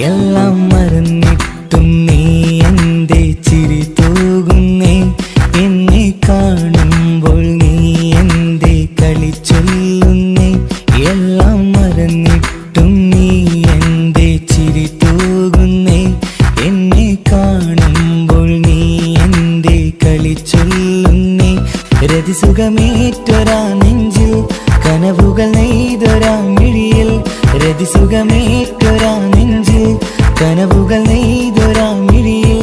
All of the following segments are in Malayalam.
എല്ലാം മറന്നിട്ടും നീ എന്റെ ചിരി തൂകുന്നേ, എന്നെ കാണുമ്പോൾ നീ എന്റെ കളി ചൊല്ലുന്നേ. എല്ലാം മറന്നിട്ടും നീ എന്റെ ചിരി തൂകുന്നേ, എന്നെ കാണുമ്പോൾ നീ എന്റെ കളി ചൊല്ലുന്നേ. രതിസുഖമേറ്റൊരാ നെഞ്ചിൽ കനവുകൾ നെയ്തൊരാ മിഴിയിൽ, രതിസുഖമേറ്റൊരാ നെഞ്ചിൽ കനവുകൾ നെയ്തൊരാ മിഴിയിൽ.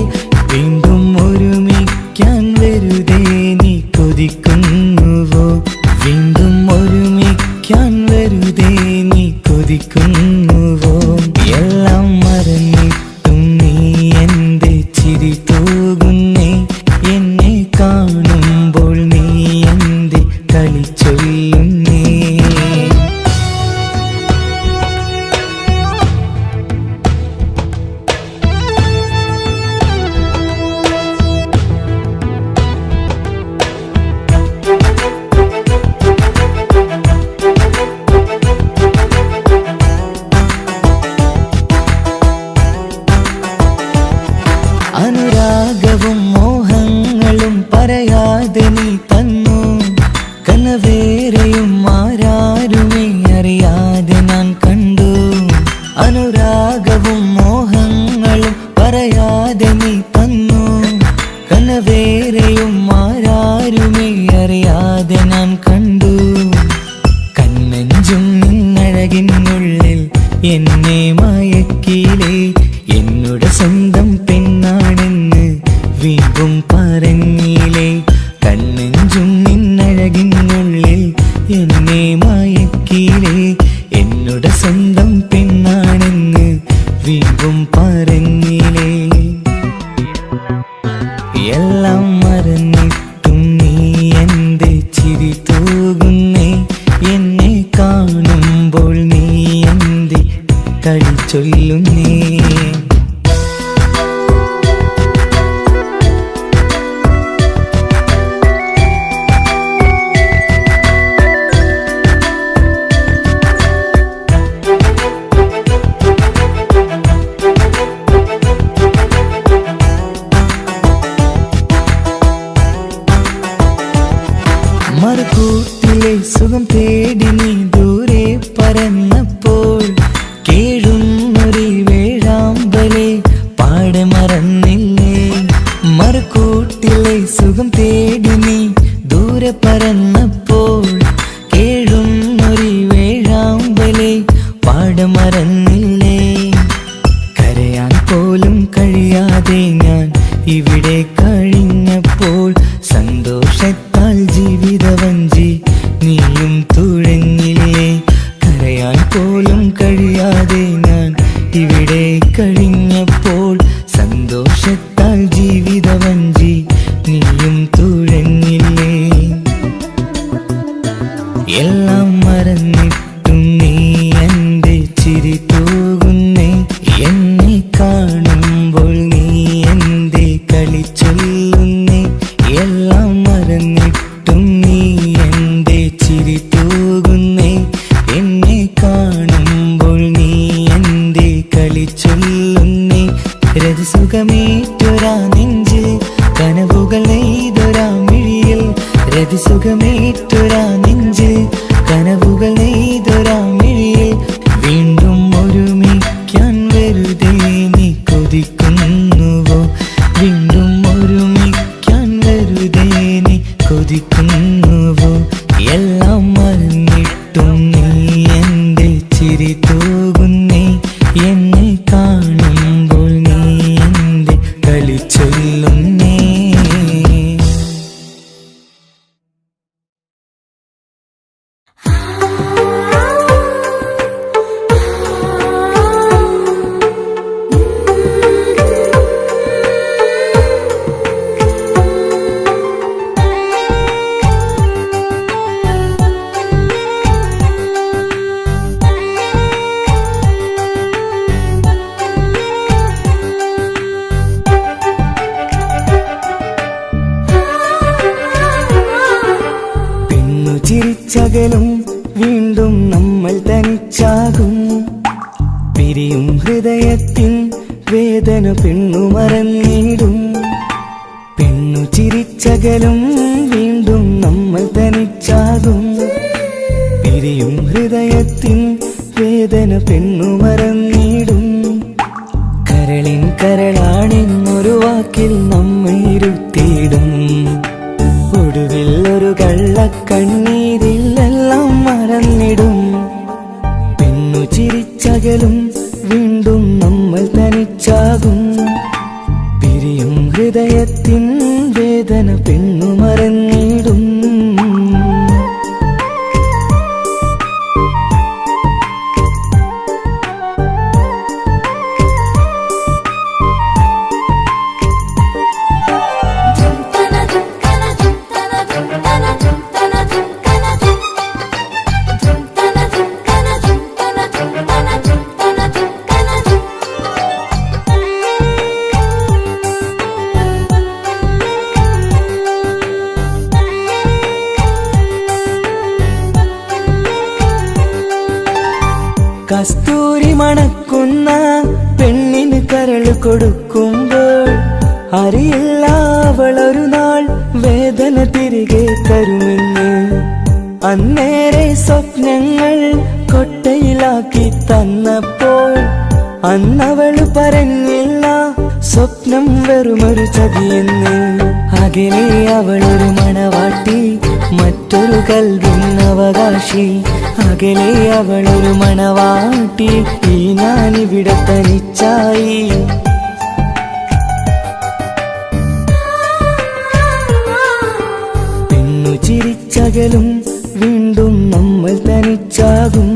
വീണ്ടും ഒരുമിക്കാൻ വെറുതെ നീ കൊതിക്കുന്നുവോ, വീണ്ടും ഒരുമിക്കാൻ വെറുതെ നീ കൊതിക്കുന്നുവോ. എല്ലാം മറന്നിട്ടും നീ എന്റെ ചിരി തൂകുന്നേ, എന്നെ കാണുമ്പോൾ നീ എന്റെ കളി ചൊല്ലുന്നേ. അനുരാഗവും മോഹങ്ങളും പറയാതെ നീ തന്നു, കനവേറെയും ആരാരുമേ അറിയാതെ ഞാൻ കണ്ടു. അനുരാഗവും മോഹങ്ങളും പറയാതെ നീ തന്നു, കനവേറെയും ആരാരുമേ അറിയാതെ ഞാൻ കണ്ടു. കണ്ണഞ്ചും നിന്നഴകിനുള്ളിൽ എന്നെ മയക്കിയിലേ, എന്നുടെ സ്വന്തം പെണ്ണാണെന്ന് വീണ്ടും പറഞ്ഞില്ലേ. കണ്ണെഞ്ചും നിന്നഴകിനുള്ളിൽ എന്നെ മയക്കിയില്ലേ, എന്നുടെ സ്വന്തം പെണ്ണാണെന്ന് വീണ്ടും പറഞ്ഞില്ലേ. എല്ലാം മറന്നിട്ടും നീ എന്റെ ചിരി തൂകുന്നേ, എന്നെ കാണുമ്പോൾ നീ എന്റെ കളി ചൊല്ലുന്നേ. മറുകൂട്ടിലെ സുഖം തേടി നീ ദൂരെ പറന്നപ്പോൾ, കേഴുന്നൊരു വേഴാമ്പലെ പാടെ മറന്നില്ലേ. മറുകൂട്ടിലെ സുഖം തേടി നീ ദൂരെ പറന്നപ്പോൾ, കേഴുന്നൊരു വേഴാമ്പലെ പാടെ മറന്നില്ലേ. കരയാൻ പോലും കഴിയാതെ ഞാൻ ഇവിടെ കഴിഞ്ഞപ്പോൾ, സന്തോഷത്താൽ ജീവിതവഞ്ചി നീയും തുഴഞ്ഞില്ലേ. കരയാൻ പോലും കഴിയാതെ ഞാൻ ഇവിടെ കഴിഞ്ഞപ്പോൾ, സന്തോഷത്താൽ ജീവിതവഞ്ചി നീയും തുഴഞ്ഞില്ലേ. ചിരിച്ചകലും വീണ്ടും നമ്മൾ തനിച്ചാകും. പിരിയും ഹൃദയത്തിൻ വേദന പെണ്ണു മറന്നിടും. പെണ്ണു ചിരിച്ചകലും വീണ്ടും നമ്മൾ തനിച്ചാകും. പിരിയും ഹൃദയത്തിൻ വേദന പെണ്ണു മറന്നിടും. കരളിൻ കരളാണെന്നൊരു വാക്കിൽ നമ്മൾ ഇരുത്തിയിടും. ഒടുവിൽ ഒരു കള്ളക്കണ്ണീരിൽ എല്ലാം മറന്നിടും. പെണ്ണു ചിരിച്ചകലും വീണ്ടും നമ്മൾ തനിച്ചാകും. പിരിയും ഹൃദയത്തിൻ വേദന പെണ്ണു മറന്നിടും. കസ്തൂരി മണക്കുന്ന പെണ്ണിന് കരള് കൊടുക്കുമ്പോൾ അറിയില്ല അവളൊരു നാൾ വേദന തിരികെ തരുമെന്ന്. അന്നേരെ സ്വപ്നങ്ങൾ കൊട്ടയിലാക്കി തന്നപ്പോൾ അന്നവള് പറഞ്ഞില്ല സ്വപ്നം വെറുമൊരു ചതിയെന്ന്. അകലെ അവളൊരു മണവാട്ടി, മറ്റൊരു കൽവിൻ അവകാശി. അകലെ അവളൊരു മണവാട്ടി, ഈ ഞാനിവിടെ തനിച്ചായി. പെണ്ണു ചിരിച്ചകലും വീണ്ടും നമ്മൾ തനിച്ചാകും.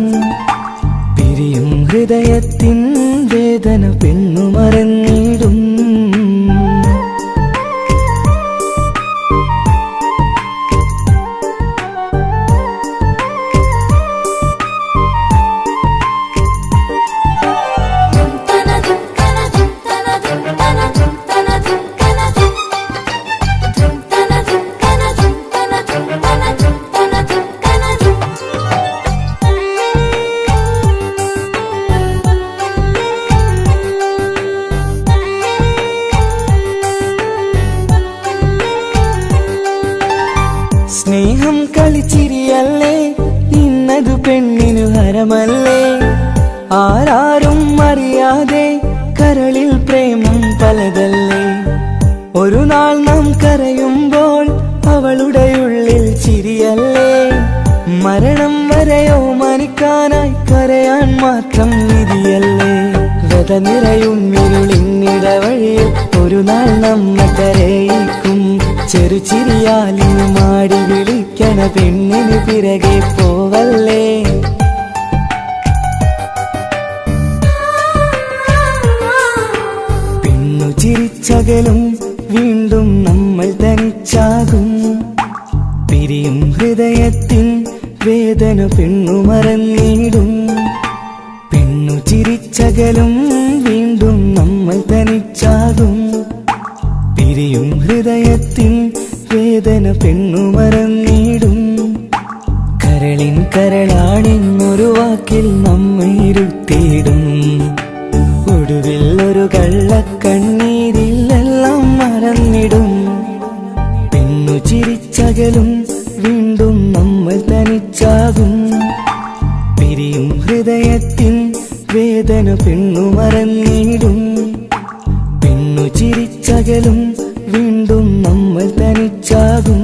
പിരിയും ഹൃദയത്തിൻ വേദന പെണ്ണു മറന്നിടും. സ്നേഹം കളിച്ചിരിയല്ലേ, ഇന്നതു പെണ്ണിനു ഹരമല്ലേ. ആരാരും അറിയാതെ കരളിൽ പ്രേമം പലതല്ലേ. ഒരു നാൾ നാം കരയുമ്പോൾ അവളുടെ ഉള്ളിൽ ചിരിയല്ലേ. മരണം വരെയോ മരിക്കാനായി കരയാൻ മാത്രം വിധിയല്ലേ. വ്യത നിറയും ഇരുളിന്നിടവഴിയിൽ ഒരു നാൾ നമ്മെ കരയിക്കും. ചെറുചിരിയാലിന് മാടി വിളിക്കണ പെണ്ണിന് പിറകെ പോവല്ലേ. പെണ്ണു ചിരിച്ചകലും വീണ്ടും നമ്മൾ തനിച്ചാകും. പിരിയും ഹൃദയത്തിൻ വേദന പെണ്ണു മറന്നിടും. പെണ്ണു ചിരിച്ചകലും വീണ്ടും നമ്മൾ തനിച്ചാകും. പിരിയും ഹൃദയത്തിൻ വേദന പെണ്ണു മറന്നിടും. കരളിൻ കരളാണെന്നൊരു വാക്കിൽ നമ്മൾ ഇരുത്തിയിടും. ഒടുവിൽ ഒരു കള്ളക്കണ്ണീരിൽ എല്ലാം മറന്നിടും. പെണ്ണു ചിരിച്ചകലും വീണ്ടും നമ്മൾ തനിച്ചാകും. പിരിയും ഹൃദയത്തിൻ വേദന പെണ്ണു മറന്നിടും. പെണ്ണു ചിരിച്ചകലും വീണ്ടും നമ്മൾ തനിച്ചാകും.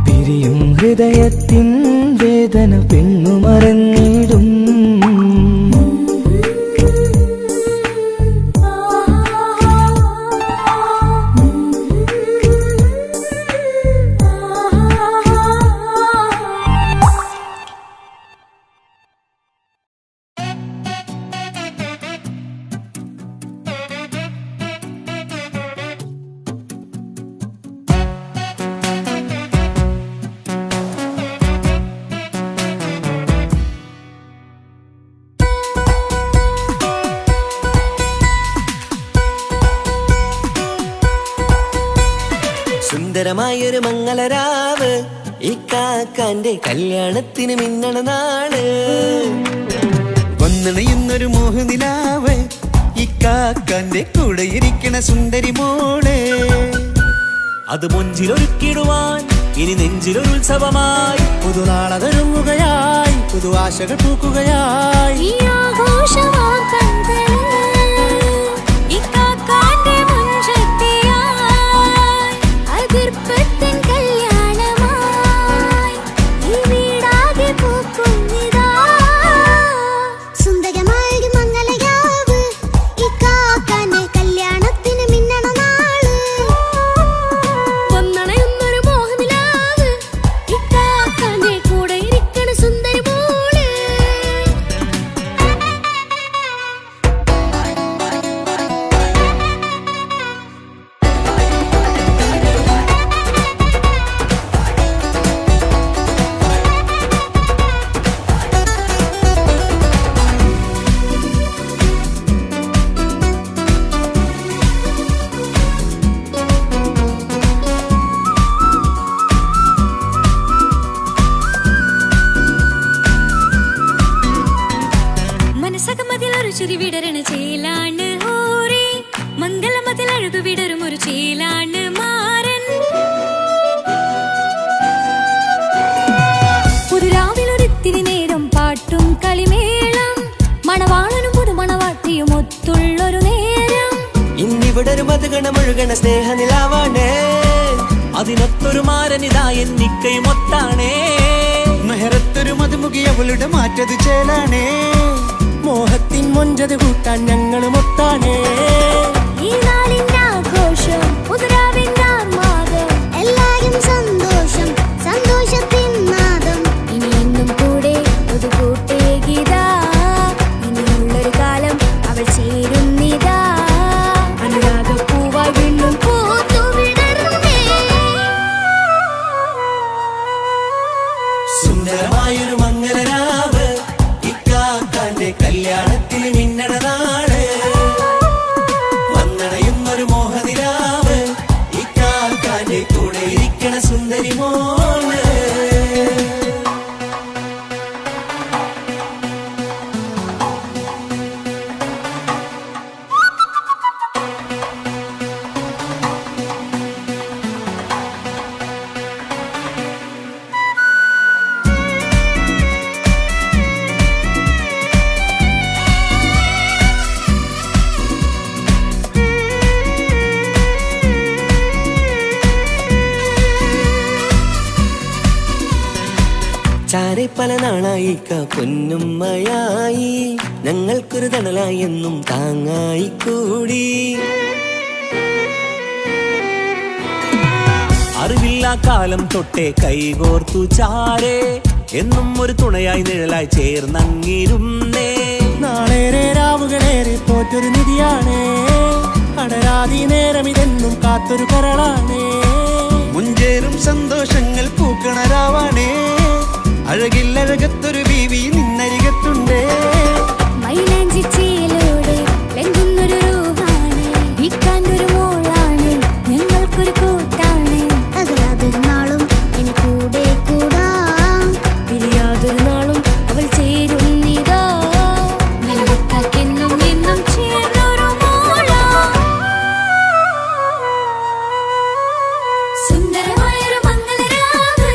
പിരിയും ഹൃദയത്തിൻ വേദന പെണ്ണു മറന്നിടും. സുന്ദരമായൊരു മംഗളരാവ് ഇക്കാക്കാന്റെ കല്യാണത്തിന് മിന്നണ നാള്. വന്നണയുന്നൊരു മോഹനിലാവ് ഇക്കാക്കാന്റെ കൂടെ ഇരിക്കണ സുന്ദരി മോള്. അത് മൊഞ്ചിലൊരുക്കിടുവാൻ ഇനി നെഞ്ചിലൊരു ഉത്സവമായി പുതുനാളതൊരുങ്ങുകയായി പുതുവാശകൾ പൂക്കുകയായി. ചിരി വിടരണ ചേലാണ് ഹോറി മംഗളമതിൽ അഴകു വിടരും ഒരു ചേലാണ് മാരൻ. പുതുരാവിലൊരിത്തിരി നേരം പാട്ടും കളിമേളം മണവാളനും പുതുമണവാട്ടിയും ഒത്തുള്ളൊരു നേരം. ഇന്നിവിടൊരു മധുഗണമൊഴുകണ സ്നേഹനിലാവാണേ അതിനൊത്തൊരു മാരനിതാ എന്നിക്കയും ഒത്താണേ. മെഹറത്തൊരു മധുമുഖി അവളുടെ മാറ്റത് ചേലാണേ മോഹത്തിൻ മൊഞ്ചത് കൂട്ടാൻ ഞങ്ങളും ഒത്താണേ. ഈ നാളിന്റെ ആഘോഷം പുതുരാവിന്റെ ആർമാദം എല്ലാരും സന്തോഷം സന്തോഷത്തിൻ നാദം. ഇനി എന്നും കൂടെ പുതുകൂട്ടേ ഗീതാ ഇനിയുള്ളൊരു കാലം അവൾ ചേരുന്നിതാ അനുരാഗപ്പൂവായി വീണ്ടും പൂത്തുവിടരുന്നേ. സുന്ദരമായൊരു മംഗളരാവ് ഇക്കാക്കാന്റെ കല്യാണത്തിന് മിന്നണ നാള്. വന്നണയുന്നൊരു മോഹനിലാവ് ഇക്കാക്കാന്റെ കൂടെ ഇരിക്കണ സുന്ദരി മോള്. ചാരെ പല നാളായി പൊന്നുമ്മയായി ഞങ്ങൾക്കൊരു തണലായി എന്നും താങ്ങായി കൂടി. അറിവില്ലാ കാലം തൊട്ടേ കൈകോർത്തു ചാരെ എന്നും ഒരു തുണയായി നിഴലായി ചേർന്നങ്ങിരുന്നേ. നാളേറെ രാവുകളേറെ പോറ്റൊരു നിധിയാണേ അടരാതി നേരം ഇതെന്നും കാത്തൊരു കരളാണേ. മുഞ്ചേറും സന്തോഷങ്ങൾ പൂക്കണരാവാണേ അഴകില്ലഴകത്തൊരു ബീവി നിന്നരികത്തുണ്ടേ. മൈലാഞ്ചിച്ചേലോടെ ലംഘുന്നൊരു രൂപാണ് ഇക്കാന്റൊരു മോളാണ് ഞങ്ങൾക്കൊരു കൂട്ടാണ്. അതൊരു നാളും ഇനി കൂടെ കൂടാം പിരിയാതൊരു നാളും അവൾ ചേരുന്നിതാ നിലവെക്കാക്കെന്നും എന്നും ചേർന്നൊരു മോളാ. സുന്ദരമായൊരു മംഗളരാവ്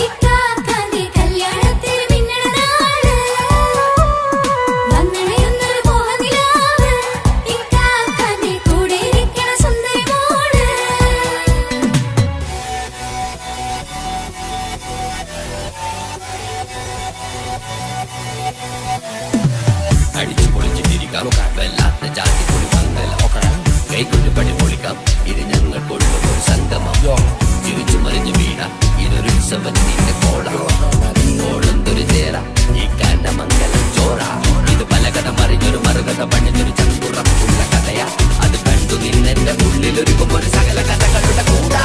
ഇക്കാക്കാന്റെ കല്യാണത്തിന് മിന്നണ നാള്. വന്നണയുന്നൊരു മോഹനിലാവ് ഇക്കാക്കാന്റെ കൂടെ ഇരിക്കണ സുന്ദരി മോള്. അടിച്ചു പൊളിച്ചിട്ടിരിക്കാം വല്ലാത്ത ജാതി പൊളി മംഗലം കൈകൊണ്ട് പണി പൊളിക്കാം ഇത് ഞങ്ങൾക്കുള്ളൊരു സംഗമം. ചിരിച്ചു മറിഞ്ഞു വീണ ഇതൊരു ഉത്സവത്തിന്റെ കോളം ഓളന്തൊരു ചേര ഈ കാണ്ട മംഗലം ചോറ. ഇത് പലകഥ മറിഞ്ഞൊരു മറുകഥ പണിഞ്ഞൊരു ചങ്കുറപ്പുള്ള കഥയാ അത് കണ്ടു നിന്നെന്റെ ഉള്ളിലൊരുക്കും ഒരു സകല കഥകളുടെ കൂടാ.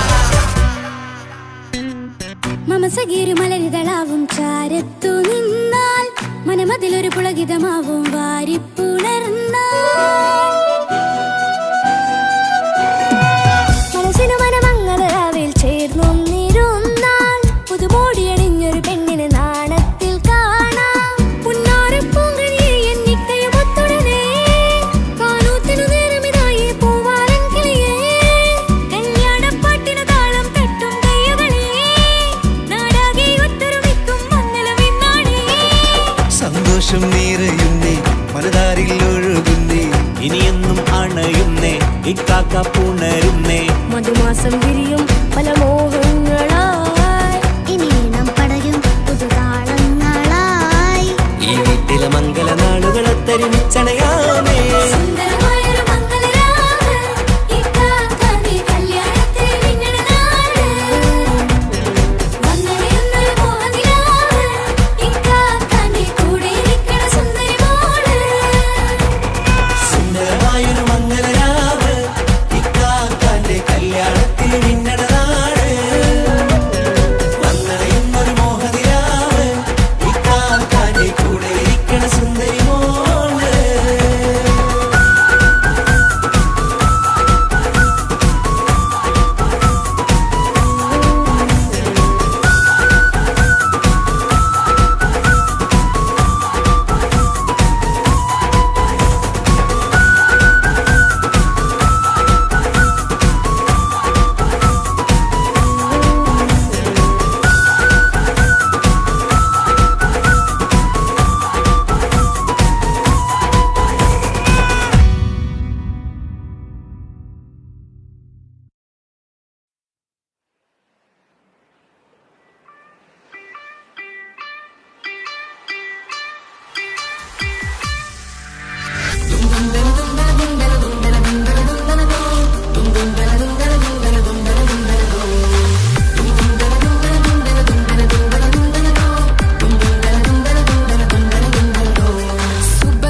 മമസഗീരു മലരിതളാവും ചാരത്തു നിന്നാൽ മനമതിലൊരു പുളകിതമാവും വാരിപ്പുണർന്നാൽ മനസ്സിനു മനമംഗളരാവിൽ ഇക്കാക്ക പുണരുന്നേ. മധുമാസം വിരിയും പല മോഹങ്ങളായി ഇനിയും പടരും പുതുതാളങ്ങളായി ഈ വീട്ടിലെ മംഗല നാളുകളെ തരിച്ചണയാമേ. സുന്ദരമായൊരു മംഗളരാവ് ഇക്കാക്കാന്റെ കല്യാണത്തിൽ മിന്നണ നാട് വന്നണിയുന്നൊരു മോഹനിലാവ് ഇക്കാക്കാന്റെ കൂടെ ഇരിക്കണ സുന്ദരി മോള്. സുന്ദരമായൊരു മംഗലരാവ് ഇക്കാക്കാന്റെ കല്യാണത്തിൽ മിന്നണ നാട് വന്നണയുന്നൊരു മോഹനിലാവ് ഇക്കാക്കാന്റെ കൂടെ ഇരിക്കണ സുന്ദരി മോള്.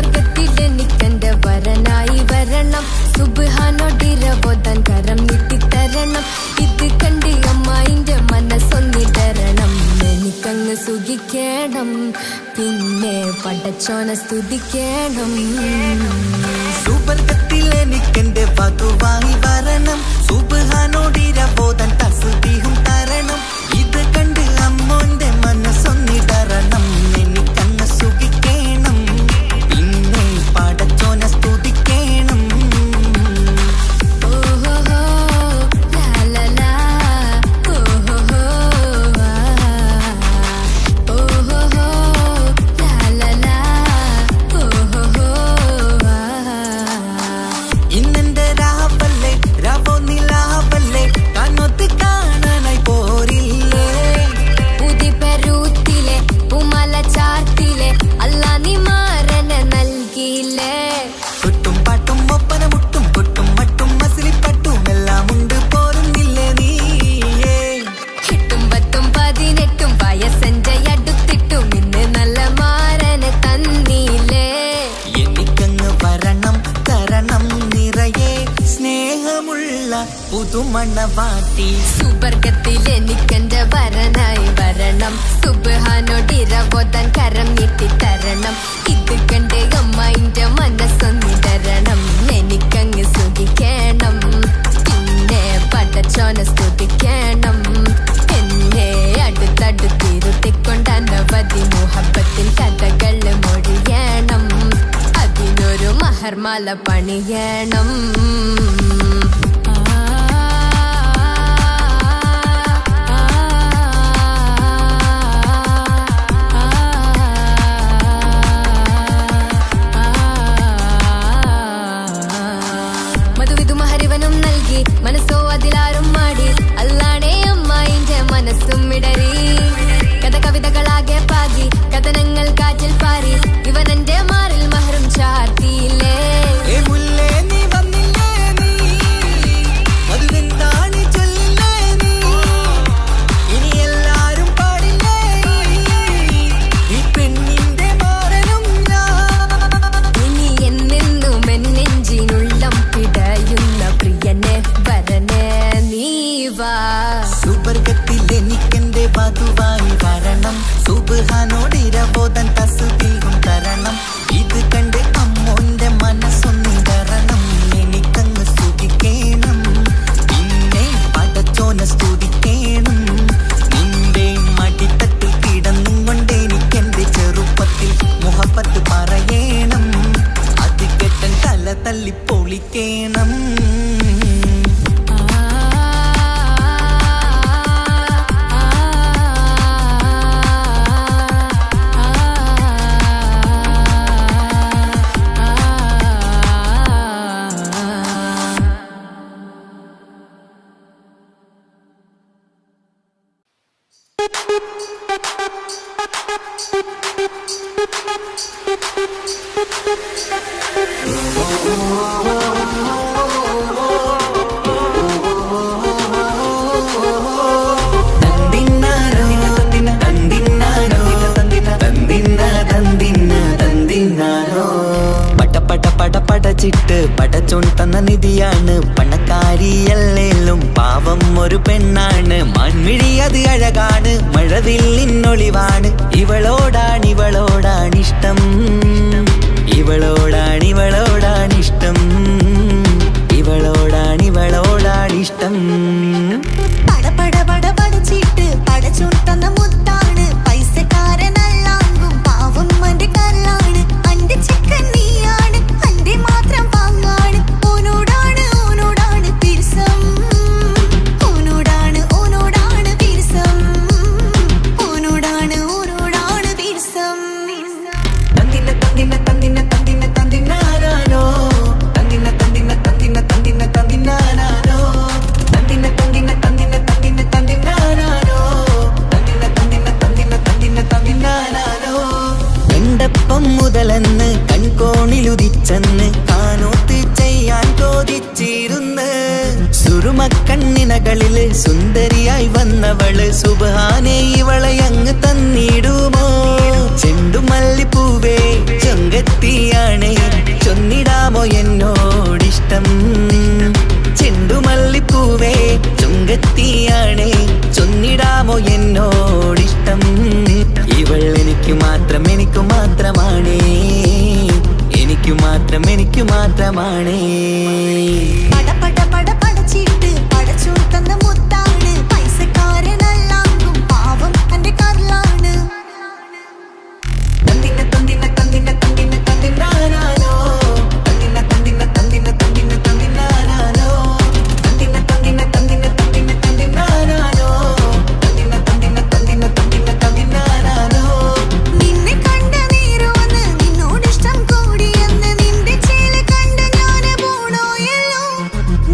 സുബർഗത്തിലെനിക്കെന്റെ വരനായി വരണം സുബ്ഹാനോടിരവോദൻ കരം നീട്ടിത്തരണം ഇത് കണ്ട് അമ്മായിന്റെ മനസ്സൊന്നിടരണം എനിക്കങ്ങ് സുഖിക്കണം പിന്നെ പടച്ചോനെ സ്തുതിക്കണം സുബർഗത്തിലെനിക്കെന്റെ വധുവായി വരണം സുബ്ഹാനോടിരവോദൻ തസ്ബീഹും തരണം ഇത് കണ്ട് അമ്മോന്റെ മനസ്സൊന്നിടരണം എനിക്കങ്ങ് സുഖിക്കണം പിന്നെ പടച്ചോനെ സ്തുതിക്കണം. ഓഹോഹോ ലാലലാ ഓഹോഹോ ഓഹോഹോ ലാലലാ ഓഹോഹോ ഇന്നെന്റെ രാവല്ലേ രാവോ നിലാവല്ലേ കണ്ണൊത്ത് കാണാനായി പോരില്ലേ. പുതിപെരൂത്തിലെ ഉമല ചാർത്തിലെ അല്ലാ നീ മാരനെ നൽകിയില്ലേ ചുട്ടും പാട്ടും ഒപ്പന മുട്ടും കൊട്ടും മട്ടും മസിലിപ്പട്ടും എല്ലാം ഉണ്ട് പോരുന്നില്ലേ നീയേ. എട്ടും പത്തും 18 വയസ്സെന്റെ അടുത്തിട്ടും ഇന്ന് നല്ല മാരനെ തന്നീലേ എനിക്കങ്ങ് വരണം തരണം നിറയെ സ്നേഹമുള്ള പുതുമണവാട്ടി. സുബർഗത്തിൽ എനിക്കെന്റെ വരനായി വരണം സുബ്ഹാനോടിരവോദൻ കരം നീട്ടിത്തരണം ഇത് കണ്ട് അമ്മായിന്റെ മനസ്സൊന്നിടരണം എനിക്കങ്ങ് സുഖിക്കണം പിന്നെ പടച്ചോനെ സ്തുതിക്കണം എന്നെ അടുത്തടുത്തിരുത്തിക്കൊണ്ട് അനവധി മുഹബത്തിൻ കഥകൾ മൊഴിയണം അതിനൊരു മഹർമാല പണിയണം മധുവിധു മഹരിവനും നൽകി മനസ്സോ അതിലാരും മാടി അല്ലാണേ അമ്മായിന്റെ മനസ്സും ഇടറി കഥ കവിതകളാകെ പാകി കഥനങ്ങൾ കാറ്റിൽ പാറി ഇവനെന്റെ മാറിൽ മഹറും ചാർത്തിയില്ലേ. ഏ മുല്ലേ നീ വന്നില്ലേ നീ മധുവെന്താണ് ചൊല്ലില്ലേ നീ ഇനി എല്ലാരും പാടില്ലേ ഈ പെണ്ണിന്റെ മാറനും ഞാൻ. ഇനി എന്നെന്നും എന്നെഞ്ചിനുള്ളം പിടയുന്ന പ്രിയനെ വരനെ നീ വാ സുബർഗത്തിലെനിക്കെന്റെ വധുവായി വരണം സുബ്ഹാനോടിരവോദൻ തസ്ബീഹും തരണം ഇത് കണ്ട് അമ്മോന്റെ മനസ്സൊന്നിടരണം എനിക്കങ്ങ് സുഖിക്കണം പിന്നെ പടച്ചോനെ സ്തുതിക്കണം. നിന്റെ മടിത്തട്ടിൽ കിടന്നും കൊണ്ട് എനിക്കെന്റെ ചെറുപ്പത്തിൽ മുഹബത്ത് പറയണം അത് കെട്ടൻ തല തല്ലി പൊളിക്കണം. പടച്ചിട്ട് പടച്ചോൻ തന്ന നിധിയാണ് പണക്കാരിയല്ലേലും പാവം ഒരു പെണ്ണാണ് മാൻമിഴി അത് അഴകാണ് മഴവില്ലിന്നൊളിവാണ് ഇവളോടാണിഷ്ടം ഇവളോടാണിഷ്ടം ഇവളോടാണിഷ്ടം പടച്ചിട്ട് പടച്ചോൻ തന്ന മുത്താണ് പൈസക്കാരനല്ലാങ്കും പാവം അന്റെ കല്ലാണ് അന്റെ ചിക്കൻ നീയാണ് അന്റെ മാത്രം പാങ്ങാണ് ഓനോടാണ് പിരിസം ഓനോടാണ് പിരിസം ഓനോടാണ് പിരിസം തന്തിനാനോ കണ്ടപ്പം മുതലെന്ന് കൺകോണിലുദിച്ചെന്ന് കാനോത്ത് ചെയ്യാൻ കോതിച്ചിരുന്ന് സുറുമക്കണ്ണിനകളില് സുന്ദരിയായി വന്നവള് സുബ്ഹാനേ ഇവളെ അങ്ങ് തന്നിടുമോ ചെണ്ടുമല്ലിപ്പൂവേ ചൊങ്കത്തിയാണ് ചൊന്നിടാമോ എന്നോടിഷ്ടം ചെണ്ടുമല്ലിപ്പൂവേ ചൊങ്കത്തിയാണ് ചൊന്നിടാമോ എന്നോടിഷ്ടം ഇവൾ എനിക്ക് മാത്രമാണേ എനിക്ക് മാത്രമാണേ പടച്ചിട്ട് പടച്ചോൻ തന്ന മുത്താണ് പൈസക്കാരനല്ലാങ്കും പാവം അന്റെ കല്ലാണ് നിന്നെ കണ്ട നേരോന്ന് നിന്നോടിഷ്ടം കൂടിയെന്ന് നിന്റെ ചേല് കണ്ട് ഞാന് പോണോയല്ലോ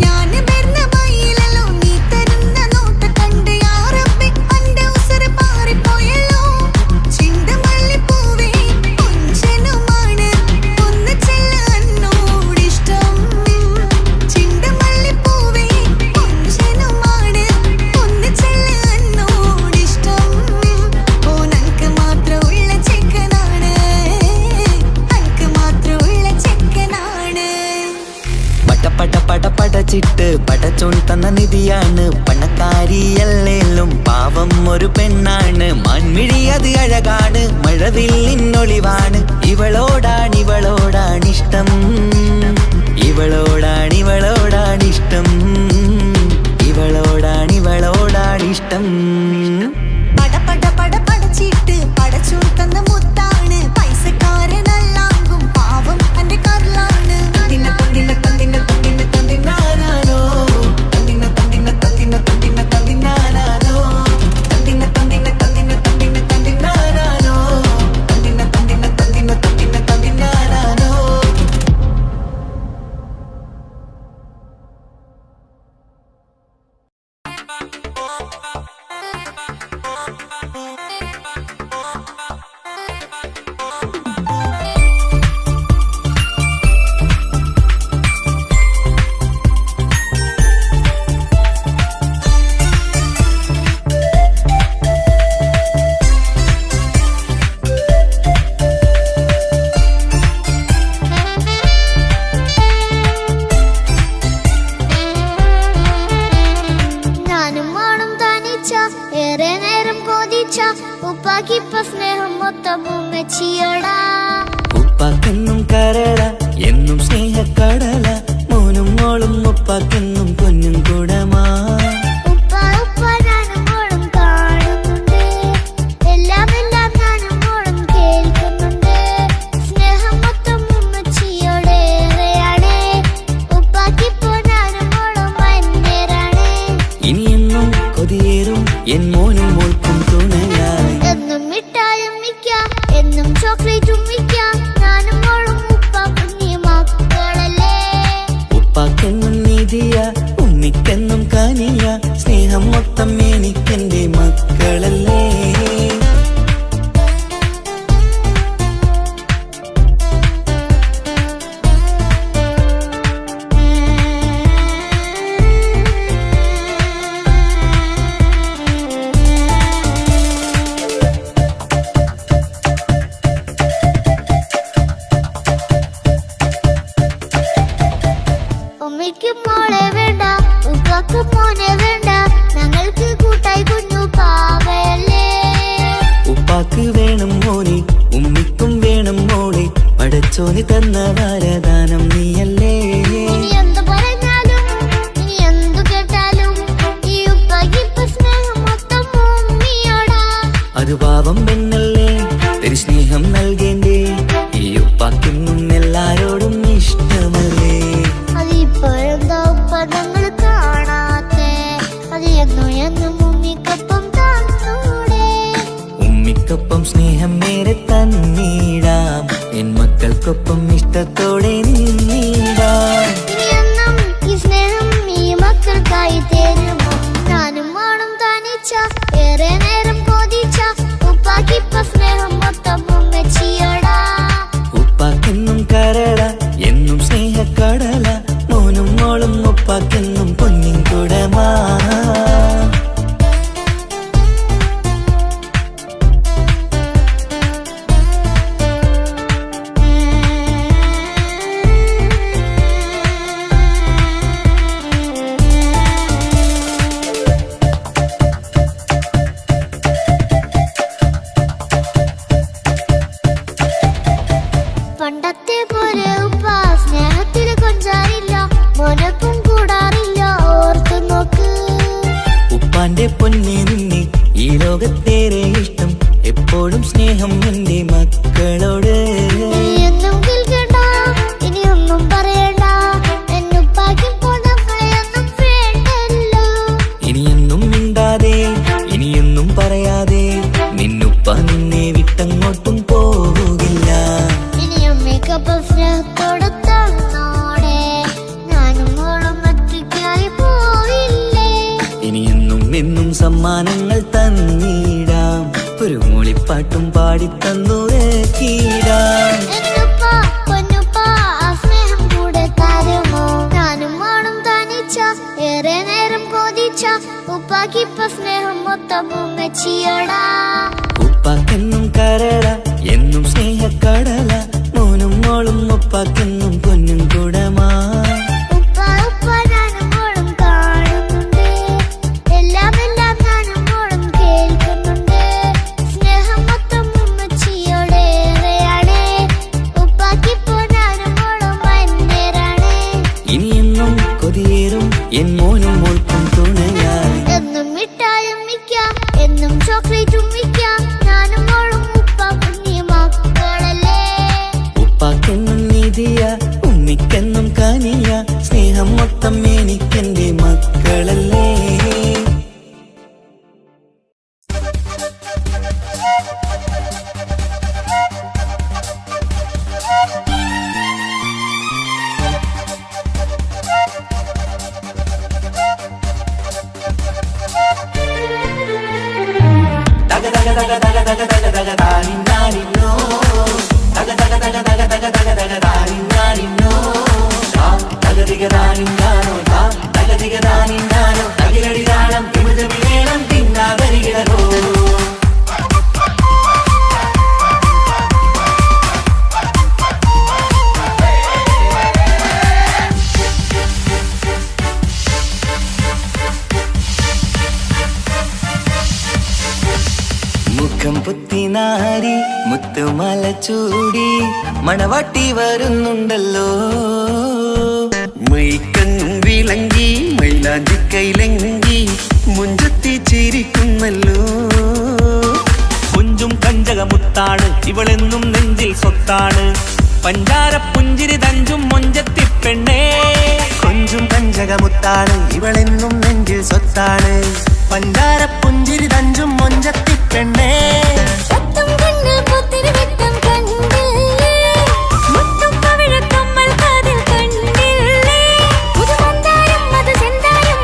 ഞാന് വരുന്ന വഴിയിലല്ലോ നീ തരുന്ന നോട്ട കണ്ട് യാ റബ്ബി അന്റെ ഉസറ് പാറിപ്പോയല്ലോ ചെണ്ടുമല്ലിപ്പൂവേ കൊഞ്ചനുമാണ് ഒന്ന് ചെല്ല് എന്നോടിഷ്ടം ചെണ്ടുമല്ലിപ്പൂവേ കൊഞ്ചനുമാണ് ഒന്ന് ചെല്ല് എന്നോടിഷ്ടം ഓനക്ക് മാത്രമുള്ള ചെക്കനാണ് അനക്ക് മാത്രമുള്ള ചെക്കനാണ് പടച്ചിട്ട് പടച്ചോൻ തന്ന നിധിയാണ് പണക്കാരിയല്ലേലും പാവം ഒരു പെണ്ണാണ് മാൻമിഴി അത് അഴകാണ് മഴവില്ലിന്നൊളിവാണ് ഇവളോടാണിഷ്ടം ഇവളോടാണിഷ്ടം ഇവളോടാണിഷ്ടം പടച്ചിട്ട് പടച്ചോൻ തന്ന മുത്താണ് പൈസക്കാരനല്ലാങ്കും പാവം അന്റെ കല്ലാണ് ഏറെ നേരം കൊതിച്ച ഉപ്പാക്കിപ്പ സ്നേഹം മൊത്തം ഉമ്മച്ചിയടാ ഉപ്പാക്കെന്നും കരള എന്നും സ്നേഹക്കടല മോനും മോളും ഉപ്പാക്കെന്നും പൊന്നും കൂടമാ ഉപ്പ ഞാനും മോളും കാണുന്നുണ്ട് എല്ലാം ഞാനും മോളും കേൾക്കുന്നുണ്ട് സ്നേഹം മൊത്തം ഉമ്മച്ചിയോടേറെയാണ് ഉപ്പാക്കിപ്പോ ഞാനും മോളും അന്യരാണ് ഇനിയെന്നും കൊതിയേറും എൻ മോനും മോൾക്കും തുണയായി എന്നും മിഠായും മിക്കാം എന്നും ചോക്ലേറ്റും മിക്കാം ഞാനും മോളും ഉപ്പ കുഞ്ഞി മക്കളല്ലേ ഉപ്പാക്കെന്നും നീതിയ ഉമ്മിക്കെന്നും കാനിയ സ്നേഹം മൊത്തം എനിക്കെന്റെ മക്കളല്ലേ പടച്ചോനി തന്ന വരദാനം നീയല്ലേ. ഇനി എന്ത് പറഞ്ഞാലും ഇനി എന്തു കേട്ടാലും ഈ ഉപ്പാക്കിപ്പ സ്നേഹം മൊത്തം ഉമ്മിയോടാ. അത് പാവം പെണ്ണല്ലേ ഒരു സ്നേഹം നൽകേണ്ടേ. ഈ ഉപ്പാക്കിന്നും എല്ലാരോടും ഇഷ്ടമല്ലേ. അത് ഇപ്പോഴെന്താ ഉപ്പ ഞങ്ങൾ കാണാത്തെ? അത് എന്നും എന്നും ഉമ്മിക്കൊപ്പം തന്നൂടെ. ഉമ്മിക്കൊപ്പം സ്നേഹം നേരെ തന്നീടാം. എൻ മക്കൾക്കൊപ്പം ഇഷ്ടത്തോടെ നിന്നീടാം. ഇനി എന്നും ഈ സ്നേഹം ഈ മക്കൾക്കായി തരുമോ? ഞാനും മോളും തനിച്ച ഏറെ നേരം കൊതിച്ച ഉപ്പാക്കിപ്പ സ്നേഹം മൊത്തം ഉമ്മച്ചിയോടാ. ഉപ്പാക്കെന്നും കരള എന്നും സ്നേഹക്കടല. മോനും മോളും ഉപ്പാക്കെന്നും പൊന്നിൻ കുടമാ. പണ്ടത്തെ പോലെ ഉപ്പ സ്നേഹത്തിൽ കൊഞ്ചാറില്ല, മോനൊപ്പം കൂടാറില്ല. ഓർത്തു നോക്ക്. ഉപ്പാന്റെ പൊന്നെ നിന്നെ ഈ ലോകത്തേറെ ഇഷ്ടം. എപ്പോഴും സ്നേഹം എന്റെ മക്കളോട്. ഇനി എന്നും കേൾക്കണ്ട, ഇനി ഒന്നും പറയണ്ട. എന്നുപ്പാക്കിപ്പോ നമ്മളെയൊന്നും വേണ്ടല്ലോ. ഇനിയൊന്നും മിണ്ടാതെ ഇനിയൊന്നും പറയാതെ നിന്നുപ്പ നിന്നെ വിട്ടങ്ങോട്ടും പോവുകില്ല. ഇനി അമ്മയ്ക്കൊപ്പം സ്നേഹത്തോടെ തന്നോടെ. ഞാനും മോളും ഒറ്റയ്ക്കായി പോയില്ലേ. ഇനിയെന്നും എന്നും സമ്മാനങ്ങൾ തന്നീടാം. ഒരു മൂളിപ്പാട്ടും പാടിത്തന്നുറക്കീടാം. എന്നുപ്പ പൊന്നുപ്പ ആ സ്നേഹം കൂടെ തരുമോ? ഞാനും മോളും തനിച്ച ഏറെ നേരം കൊതിച്ച ഉപ്പാക്കിപ്പ സ്നേഹം മൊത്തം ഉമ്മച്ചിയോടാ. ഉപ്പാക്കെന്നും കരള എന്നും സ്നേഹക്കടല. മോനും മോളും ഉപ്പാക്കെന്നും പൊന്നും കുടമാ. ഉപ്പ ഉപ്പ ഞാനും മോളും കാണുന്നുണ്ട്. എല്ലാം എല്ലാം ഞാനും മോളും കേൾക്കുന്നുണ്ട്. സ്നേഹം മൊത്തം ഉമ്മച്ചിയോടേറെയാണ്. ഉപ്പാക്കിപ്പോ ഞാനും മോളും അന്യരാണ്. ഇനിയെന്നും കൊതിയേറും എൻ മോനും മോൾക്കും തുണയായി. എന്നും മിഠായും മിക്കാം, എന്നും ചോക്ലേറ്റും മിക്കാം. ഞാനും മോളും ഉപ്പ കുഞ്ഞി മക്കളല്ലേ. ഉപ്പാക്കെന്നും നിധിയ ഉമ്മിക്കെന്നും കനിയ. സ്നേഹം മൊത്തം എനിക്കെന്റെ മക്കളല്ലേ. മുഖം പുത്തിനാരി മുത്തുമല ചൂടി മണവാട്ടി വരുന്നുണ്ടല്ലോ. മൈക്കണ്ണും വിളങ്ങി മൈലാഞ്ചി കൈലങ്കി മുഞ്ചത്തി ചിരിക്കുന്നല്ലോ. കുഞ്ചും കഞ്ചകമുത്താണ് ഇവളെന്നും നെഞ്ചിൽ സ്വത്താണ്. പഞ്ചാര പുഞ്ചിരി തഞ്ചും മൊഞ്ചത്തി പെണ്ണേ. കൊഞ്ചും കഞ്ചകമുത്താണ് ഇവളെന്നും നെഞ്ചിൽ സ്വത്താണ്. പഞ്ചാര പുഞ്ചിരി തഞ്ചും മൊഞ്ചത്തി പെണ്ണേ. രക്തം കണ്ണിൽ പൂത്തിരി വെട്ടം കണ്ടില്ലേ? മുത്തും പവിഴക്കമ്മൽ കാതിൽ കണ്ടില്ലേ? പുതുമന്ദാരം അത് ചെന്താരം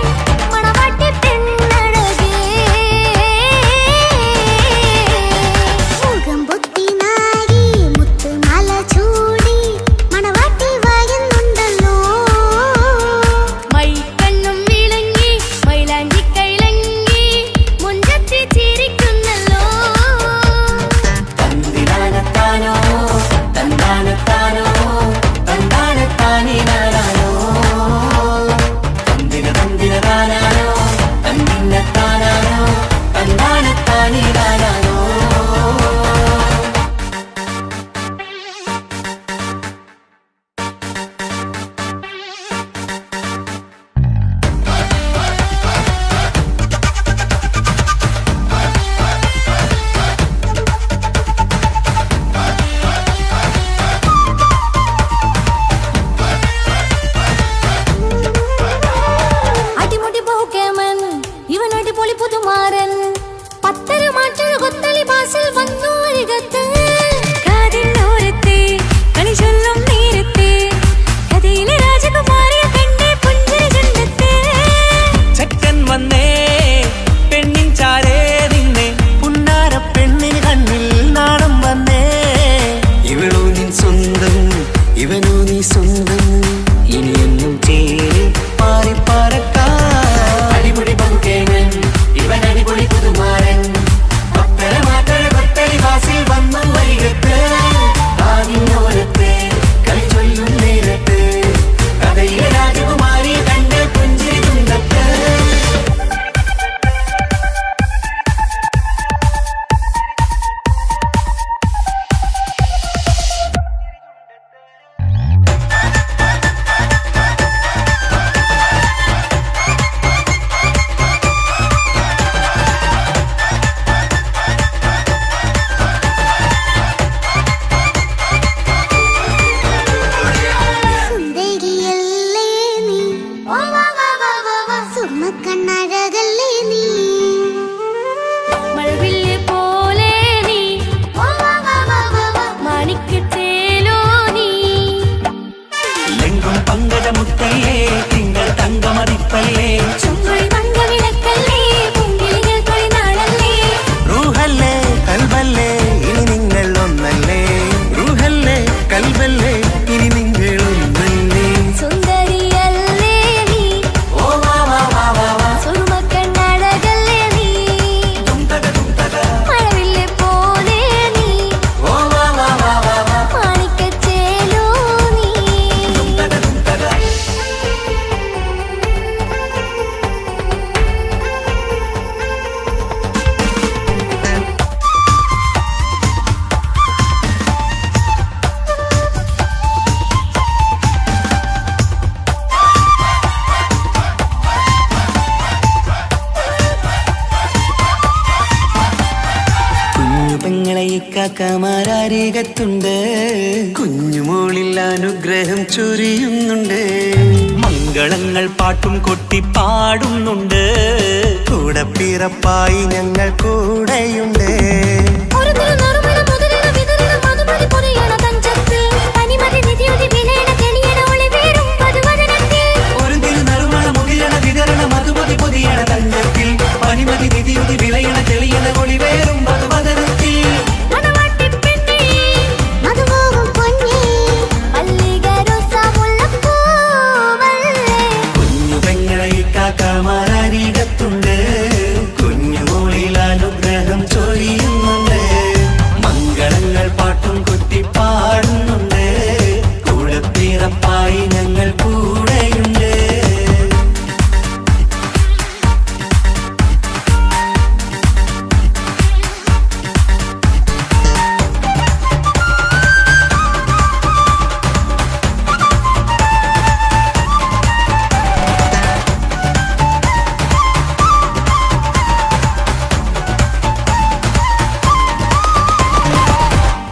മണവാട്ടി പെണ്ണഴകേ. മുഖം പൊത്തി നാരി മുത്തുമാല ചൂടി മണവാട്ടി വരുന്നുണ്ടല്ലോ. മൈക്കണ്ണും വിളങ്ങി മൈലാഞ്ചി കൈലങ്ങി മുഞ്ചത്തി ചിരിക്കുന്നു. പത്തര മാറ്റൊരു കൊത്തളി ബാസിൽ വന്നു അരികത്ത് കാതിന്നോരത്തെ കളി ചൊല്ലും നേരത്തെ കഥയിലെ രാജകുമാരിയെ കണ്ടേ പുഞ്ചിരി ചുണ്ടത്തെ ചക്കൻ വന്നേ പെണ്ണിൻ ചാരേ നിന്നെ പുന്നാര പെണ്ണിന് കണ്ണിൽ നാണം വന്നേ ഇവളോ നിൻ സ്വന്തം ഇവനോ നീ സ്വന്തം ഇനിയൊന്നും ചേരി പാറി പറക്കാൻ അടിപൊളി പങ്കേനൻ ഇവൻ അടിപൊളി പുതുമാരൻ പത്തര മാറ്റൊരു കൊത്തളി വാസിൽ വന്നു വരികത്ത് ആദിനോരത്ത് കളി ചൊല്ലും നേരത്ത് കഥയിലെ രാജകുമാരി കണ്ട് പുഞ്ചിരി തുണ്ടത്ത് സുന്ദരിയല്ലേ നീ സുമ്മക്കണ്ണഴകല്ലേ നീ മഴവില്ല് പോലെ നീ മാണിക്കച്ചേലോ നീ എങ്കും പങ്കജമുത്തല്ലേ തിങ്കൾ തങ്കമതിപ്പല്ലേ ചുങ്കുഴി മങ്കവിളക്കല്ലേ പൂങ്കിളികൾ തൊഴിനാളല്ലേ റൂഹല്ലേ കൽബല്ലേ ഇനി നിങ്ങൾ ഒന്നല്ലേ റൂഹല്ലേ കൽബല്ലേ ഇനി നിങ്ങൾ ഒന്നല്ലേ സുന്ദരിയല്ലേ നീ ഓ വാ വാ വാ വാ വാ സുറുമക്കണ്ണഴകല്ലേ നീ മഴവില്ല് പോലെ നീ ഓ വാ വാ വാ വാ വാ മാണിക്കച്ചേലോ നീ കുഞ്ഞു പെങ്ങളെ ഇക്കാക്കമാരാരികത്തുണ്ട് കുഞ്ഞുമോളിൽ അനുഗ്രഹം ചൊരിയുന്നുണ്ട് മംഗളങ്ങൾ പാട്ടും കൊട്ടി പാടുന്നുണ്ട് കൂടെ പിറപ്പായി ഞങ്ങൾ കൂടെയുണ്ട് ഒരു നറുമണ മുതലിന വിതറിന മധുമതി പൊരിയണ തഞ്ചത്തിൽ പനിമതി നിധിയുതി വിലയണ തെളിയണ ഒളിവേറും മധുവദനത്തിൽ ഒരു തിരുനറുമണ മുകിലണ വിതരണ മധുമതി പൊതിയണ തഞ്ചത്തിൽ പനിമതി നിധിയുതി വിളയണ തെളിയണ ഒളിവേറും മധുവദനത്തിൽ മണവാട്ടിപ്പെണ്ണേ മധുപോകും പൊന്നേ മല്ലികരോസ മുല്ലപ്പൂവല്ലേ കുഞ്ഞു പെങ്ങളെ ഇക്കാക്കമാരാരികത്തുണ്ട് കുഞ്ഞുമോളിൽ അനുഗ്രഹം ചൊരിയുന്നുണ്ട് മംഗളങ്ങൾ പാട്ടും കൊട്ടി പാടുന്നുണ്ട് കൂടെ പിറപ്പായി ഞങ്ങൾ കൂടെയുണ്ട്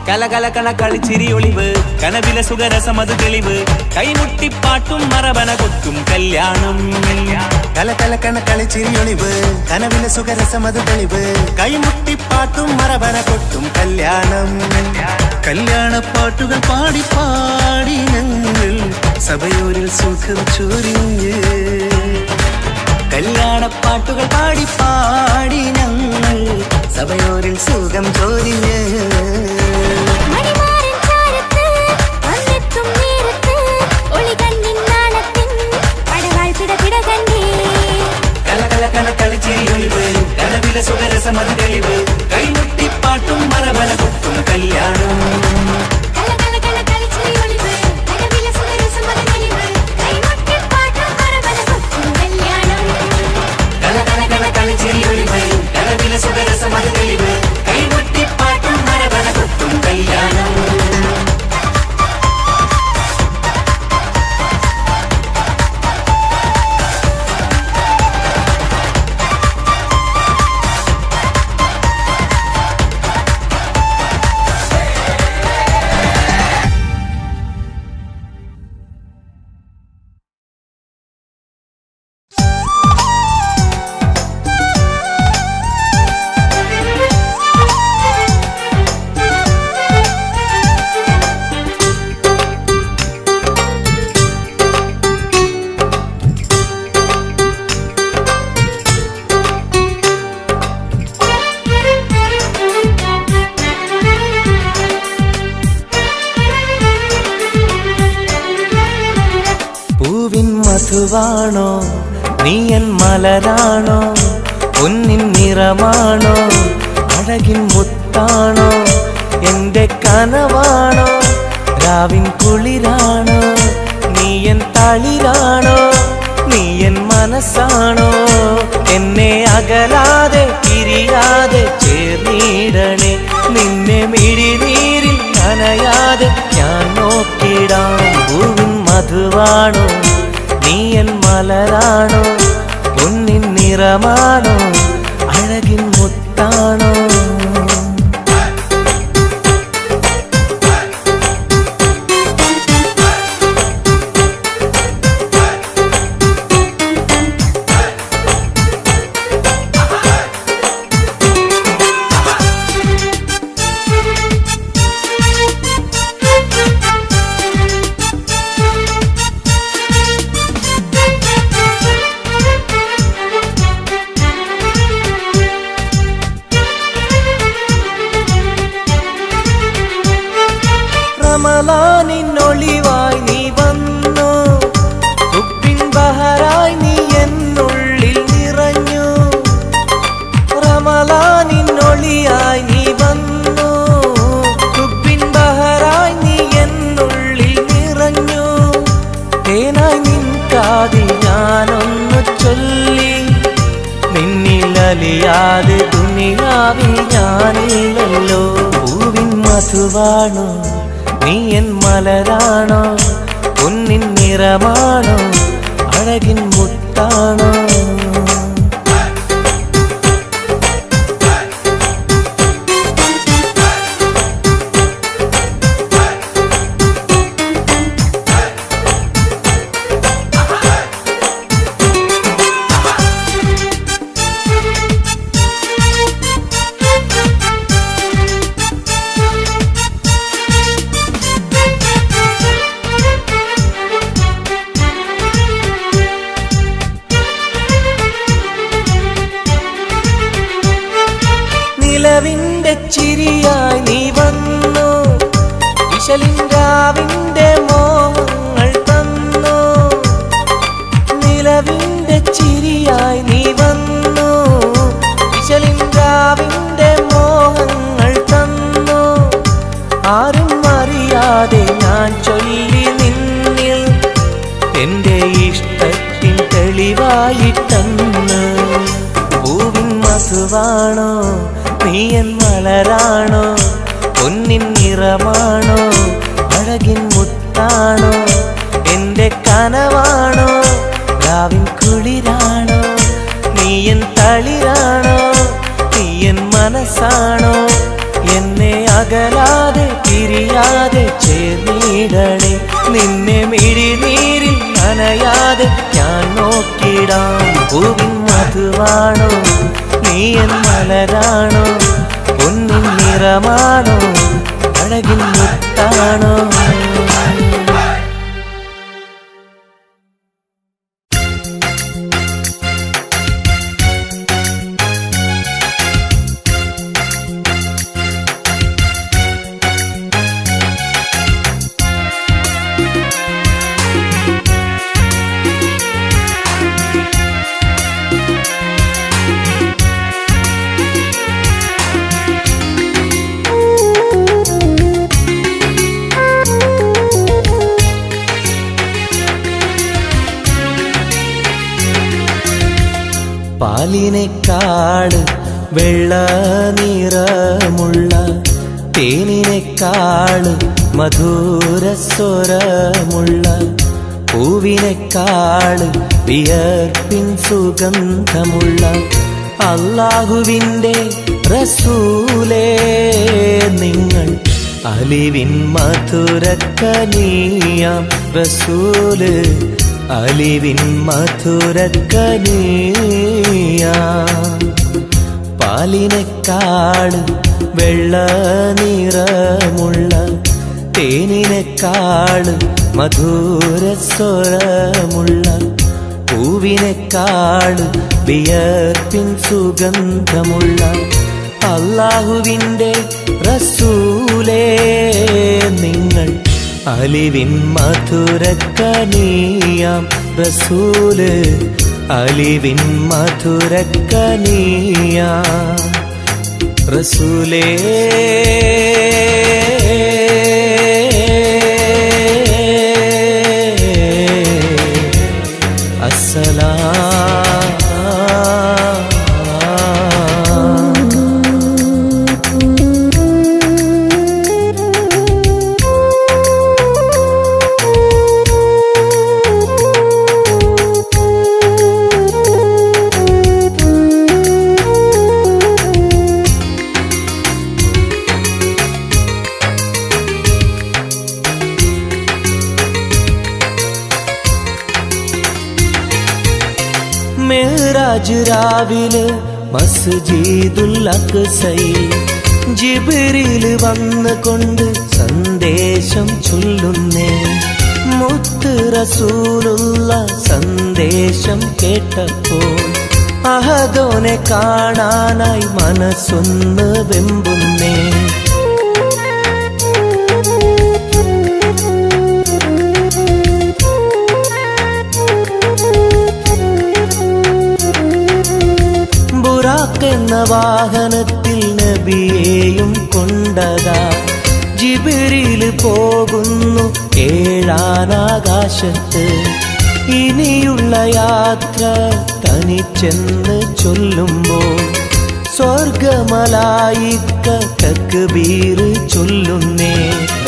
കലകലകണ കളിച്ചിരി ഒളിവ് കനവിലെ സുഖരസമത് തെളിവ് കൈമുട്ടിപ്പാട്ടും മറവന കൊത്തും കല്യാണം കലകലക്കണ കളിച്ചിരിയൊളിവ് കനവിലെ സുഖരസമത് തെളിവ് കൈമുട്ടിപ്പാട്ടും മറവന കൊട്ടും കല്യാണം കല്യാണപ്പാട്ടുകൾ പാടി പാടി ഞങ്ങൾ സഭയോരിൽ സുഖം ചൊരിഞ്ഞ് കല്യാണപ്പാട്ടുകൾ പാടി പാടി ഞങ്ങൾ സഭയോരിൽ സുഖം ചൊരിഞ്ഞ് മണിമാരൻ ചാരത്ത് വന്നെത്തും നേരത്ത് ഒളികണ്ണിൻ നാളത്തിൻ പടവാൾ പിടപിട കണ്ടേ കലകലകണ കളിച്ചിരിയൊളിവ് കനവിലെ സുഖരസമത് തെളിവ് കൈമുട്ടിപ്പാട്ടും മറവന കൊട്ടും കല്യാണം കലകലകണ കളിച്ചിരി ഒളിവ് കനവിലെ സുഖരസമത് തെളിവ് കൈമുട്ടിപ്പാട്ടും മറവന കൊത്തും കല്യാണം കലകലകണ കളിച്ചിരിയൊളിവ് കനവിലെ സുഖരസമത് തെളിവ് കൈമുട്ടിപ്പാട്ടും മറവന കൊട്ടും കല്യാണം മധുവാണോ നീ എൻ മലരാണോ പൊന്നിൻ നിറമാണോ അഴകിൻ മുത്താണോ എന്റെ കനവാണോ രാവിൻ കുളിരാണോ നീ എൻ തളിരാണോ നീ എൻ മനസ്സാണോ എന്നെ അകലാതെ പിരിയാതെ ചേർന്നിടണേ നിന്നെ മിഴിനീരിൽ നനയാതെ ഞാൻ നോക്കിടാം പൂവിൻ മധുവാണോ നീ എൻ മലരാണോ പൊന്നിൻ നിറമാണോ അഴകിൻ മുത്താണോ റമളാനിന്നൊളിവായി നീ വന്നു ഉപ്പിൻ ബഹറായി നീ എന്നുള്ളിൽ നിറഞ്ഞു റമളാനിന്നൊളിയായി നീ വന്നു ഉപ്പിൻ ബഹറായി നീ എന്നുള്ളിൽ നിറഞ്ഞു തേനായി നിൻ കാതിൽ ഞാനൊന്നു ചൊല്ലി നിന്നിലലിയാതെ ദുനിയാവിൽ ഞാനില്ലല്ലോ പൂവിൻ മധുവാണോ നീ എൻ മലരാണോ പൊന്നിൻ നിറമാണോ അഴകിൻ മുത്താണോ നിലവിന്റെ ചിരിയായി നീ വന്നു വിശലിൻരാവിന്റെ മോഹങ്ങൾ തന്നു നിലവിന്റെ ചിരിയായി നീ വന്നു വിശലിൻരാവിന്റെ മോഹങ്ങൾ തന്നു ആരും അറിയാതെ ഞാൻ ചൊല്ലി നിന്നിൽ എന്റെ ഇഷ്ടത്തിൻ തെളിവായിട്ടെന്ന് പൂവിൻ മധുവാണോ നീ എൻ മലരാണോ പൊന്നിൻ നിറമാണോ അഴകിൻ മുത്താണോ എന്റെ കനവാണോ രാവിൻ കുളിരാണോ നീ എൻ തളിരാണോ നീ എൻ മനസ്സാണോ എന്നെ അകലാതെ പിരിയാതെ ചേർന്നിടണേ നിന്നെ മിഴിനീരിൽ നനയാതെ ഞാൻ നോക്കിടാം പൂവിൻ മധുവാണോ നീ എൻ മലരാണോ പൊന്നിൻ നിറമാണോ അഴകിൻ മുത്താണോ പാലിനേക്കാൾ വെള്ള നിറമുള്ള തേനിനേക്കാൾ മധുരസ്വരമുള്ള പൂവിനേക്കാൾ വിയർപ്പിൻ സുഗന്ധമുള്ള അല്ലാഹുവിൻ്റെ റസൂലേ നിങ്ങൾ അലിവിൻ മധുരക്കനിയാം റസൂല് അലിവിൻ മധുരക്കനിയാം പാലിനേക്കാൾ വെള്ള നിറമുള്ള തേനിനേക്കാൾ മധുരസ്വരമുള്ള പൂവിനേക്കാൾ വിയർപ്പിൻ സുഗന്ധമുള്ള അല്ലാഹുവിൻ്റെ റസൂലേ നിങ്ങൾ അലിവിൻ മധുരക്കനിയാം റസൂല് അലിവിൻ മധുരക്കനിയാ റസൂലേ മെഹ്റാജ് രാവിലെ മസ്ജിദുൽ അഖ്സയിൽ ജിബ്രീൽ വന്നുകൊണ്ട് സന്ദേശം ചൊല്ലുന്നേ മുത്ത് റസൂലുള്ള സന്ദേശം കേട്ടപ്പോൾ അഹദോനെ കാണാനായി മനസ്സൊന്ന് വെമ്പുന്നേ എന്ന വാഹനത്തിൽ നബിയെയും കൊണ്ടതാ ജിബ്രീൽ പോകുന്നു ഏഴാനാകാശത്ത് ഇനിയുള്ള യാത്ര തനിച്ചെന്ന് ചൊല്ലുമ്പോൾ സ്വർഗമലായിക്ക തക്ബീർ ചൊല്ലുന്നേ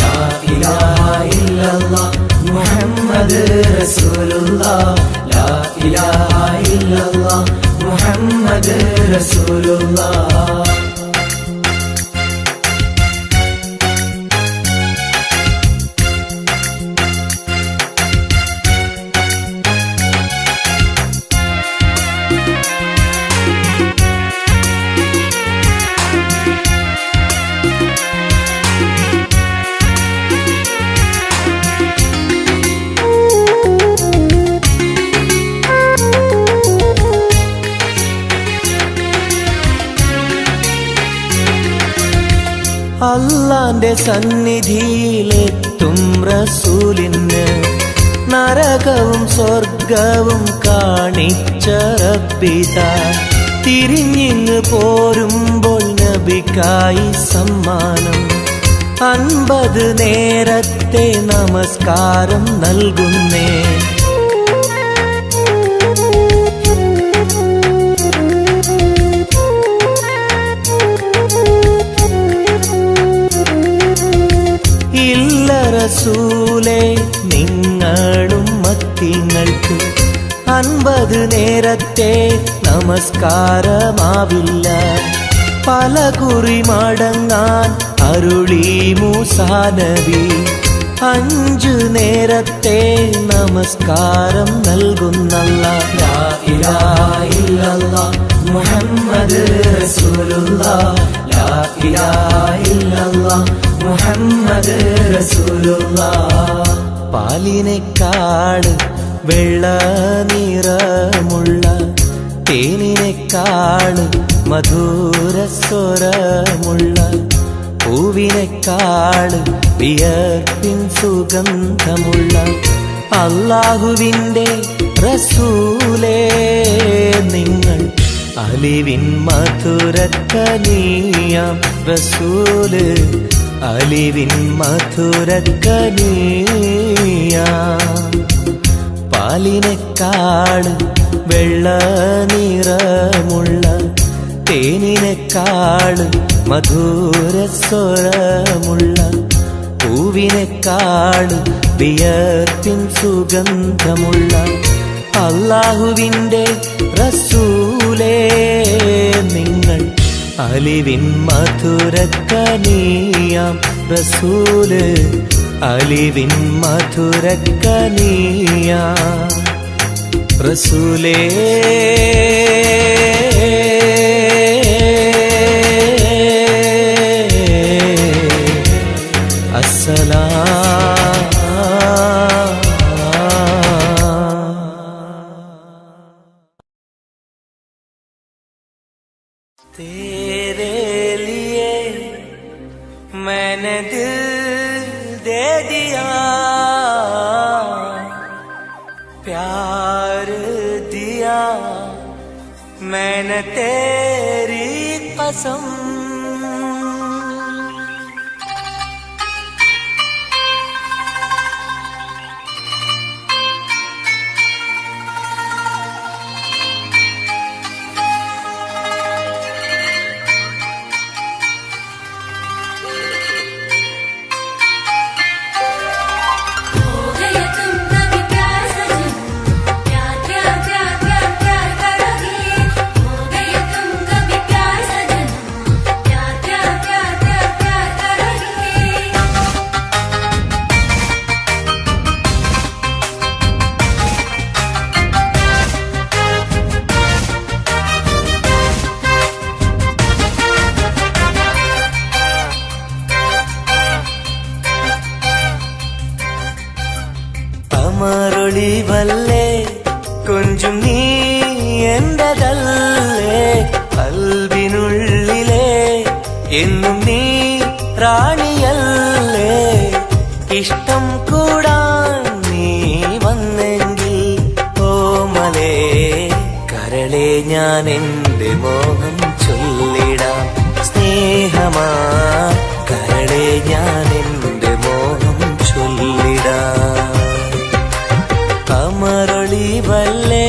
ലാ ഇലാഹ ഇല്ലല്ലാഹ് മുഹമ്മദ് റസൂലുള്ളാഹ് ലാ ഇലാഹ ഇല്ലല്ലാഹ് മുഹമ്മദ് റസൂലുള്ളാഹ് അല്ലാന്റെ സന്നിധിയിലെത്തും റസൂലിന് നരകവും സ്വർഗവും കാണിച്ച റബ്ബിത തിരിഞ്ഞിങ്ങ് പോരുമ്പോൾ നബിക്കായി സമ്മാനം 50 നേരത്തെ നമസ്കാരം നൽകുന്നേ റസൂലേ നിങ്ങളും മത്തിങ്ങൾക്ക് 50 നേരത്തെ നമസ്കാരമാവില്ല പല കുറി മടങ്ങാൻ അരുളി മൂസാ നബി 5 നേരത്തെ നമസ്കാരം നൽകുന്നല്ലാഹ് ലാ ഇലാഹ ഇല്ലല്ലാഹ് മുഹമ്മദ് റസൂലുള്ളാഹ് ലാ ഇലാഹ ഇല്ലല്ലാഹ് മുഹമ്മദ് റസൂലുള്ളാഹ് പാലിനെക്കാട് വെള്ള നിറമുള്ള തേനിനെക്കാട് മധുരസ്വരമുള്ള പൂവിനെക്കാട് വിയർപ്പിൻ സുഗന്ധമുള്ള അല്ലാഹുവിൻ്റെ റസൂലേ നിങ്ങൾ അലിവിൻ മധുരക്കനിയാം റസൂല് അലിവിൻ മധുരക്കനിയാം പാലിനെക്കാട് വെള്ള നിറമുള്ള തേനിനെക്കാട് മധുരസ്വരമുള്ള പൂവിനെക്കാട് വിയർപ്പിൻ സുഗന്ധമുള്ള അല്ലാഹുവിൻ്റെ റസൂലേ നിങ്ങൾ അലിവിൻ മധുരക്കനിയാം റസൂല് അലിവിൻ മധുരക്കനിയാം റസൂലേ तेरे लिए मैंने दिल दे दिया प्यार मैंने तेरी कसम അമരൊളിവല്ലേ കൊഞ്ചും നീ എന്റതല്ലേ കൽവിനുള്ളിലെ എന്നും നീ റാണിയല്ലേ ഇഷ്ടം കൂടാൻ നീ വന്നെങ്കിൽ ഓമലേ കരളെ ഞാൻ എന്റെ മോഹം ചൊല്ലിടാം സ്നേഹമാ കരളെ ഞാൻ എന്റെ മോഹം ചൊല്ലിടാം അമരൊളിവല്ലേ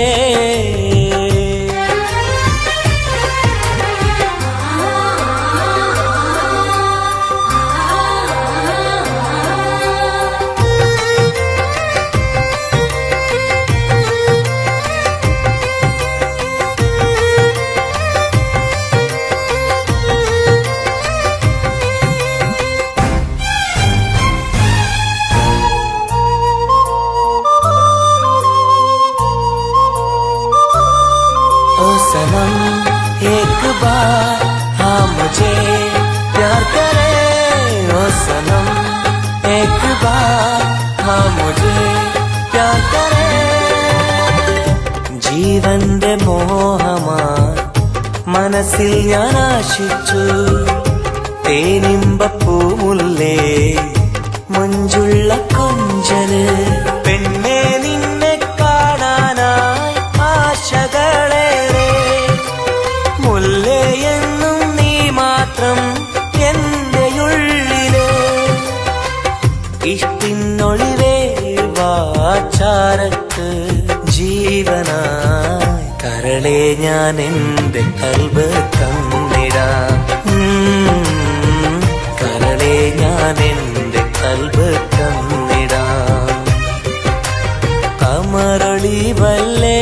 सनम एक बार हाँ मुझे प्यार करे ओ सनम एक बार हाँ मुझे प्यार करे ജീവന്റെ മോഹമായി മനസ്സിൽ ഞാൻ ആശിച്ചു തേനിമ്പപ്പൂമുല്ലേ മഞ്ചുള്ള കൊഞ്ചല് പെണ്ണെ നിന്നെ കാണാനായി ആശകളേറെ മുല്ലയെന്നും നീ മാത്രം എന്റെ ഉള്ളിലെ ഇഷ്ടിനൊളിവേ വാചാരത്ത് ജീവനായി കരളെ ഞാൻ എന്റെ കൽബ് തന്നിടാം കരളെ ഞാൻ എന്റെ കൽബ് തന്നിടാം അമരൊളിവല്ലേ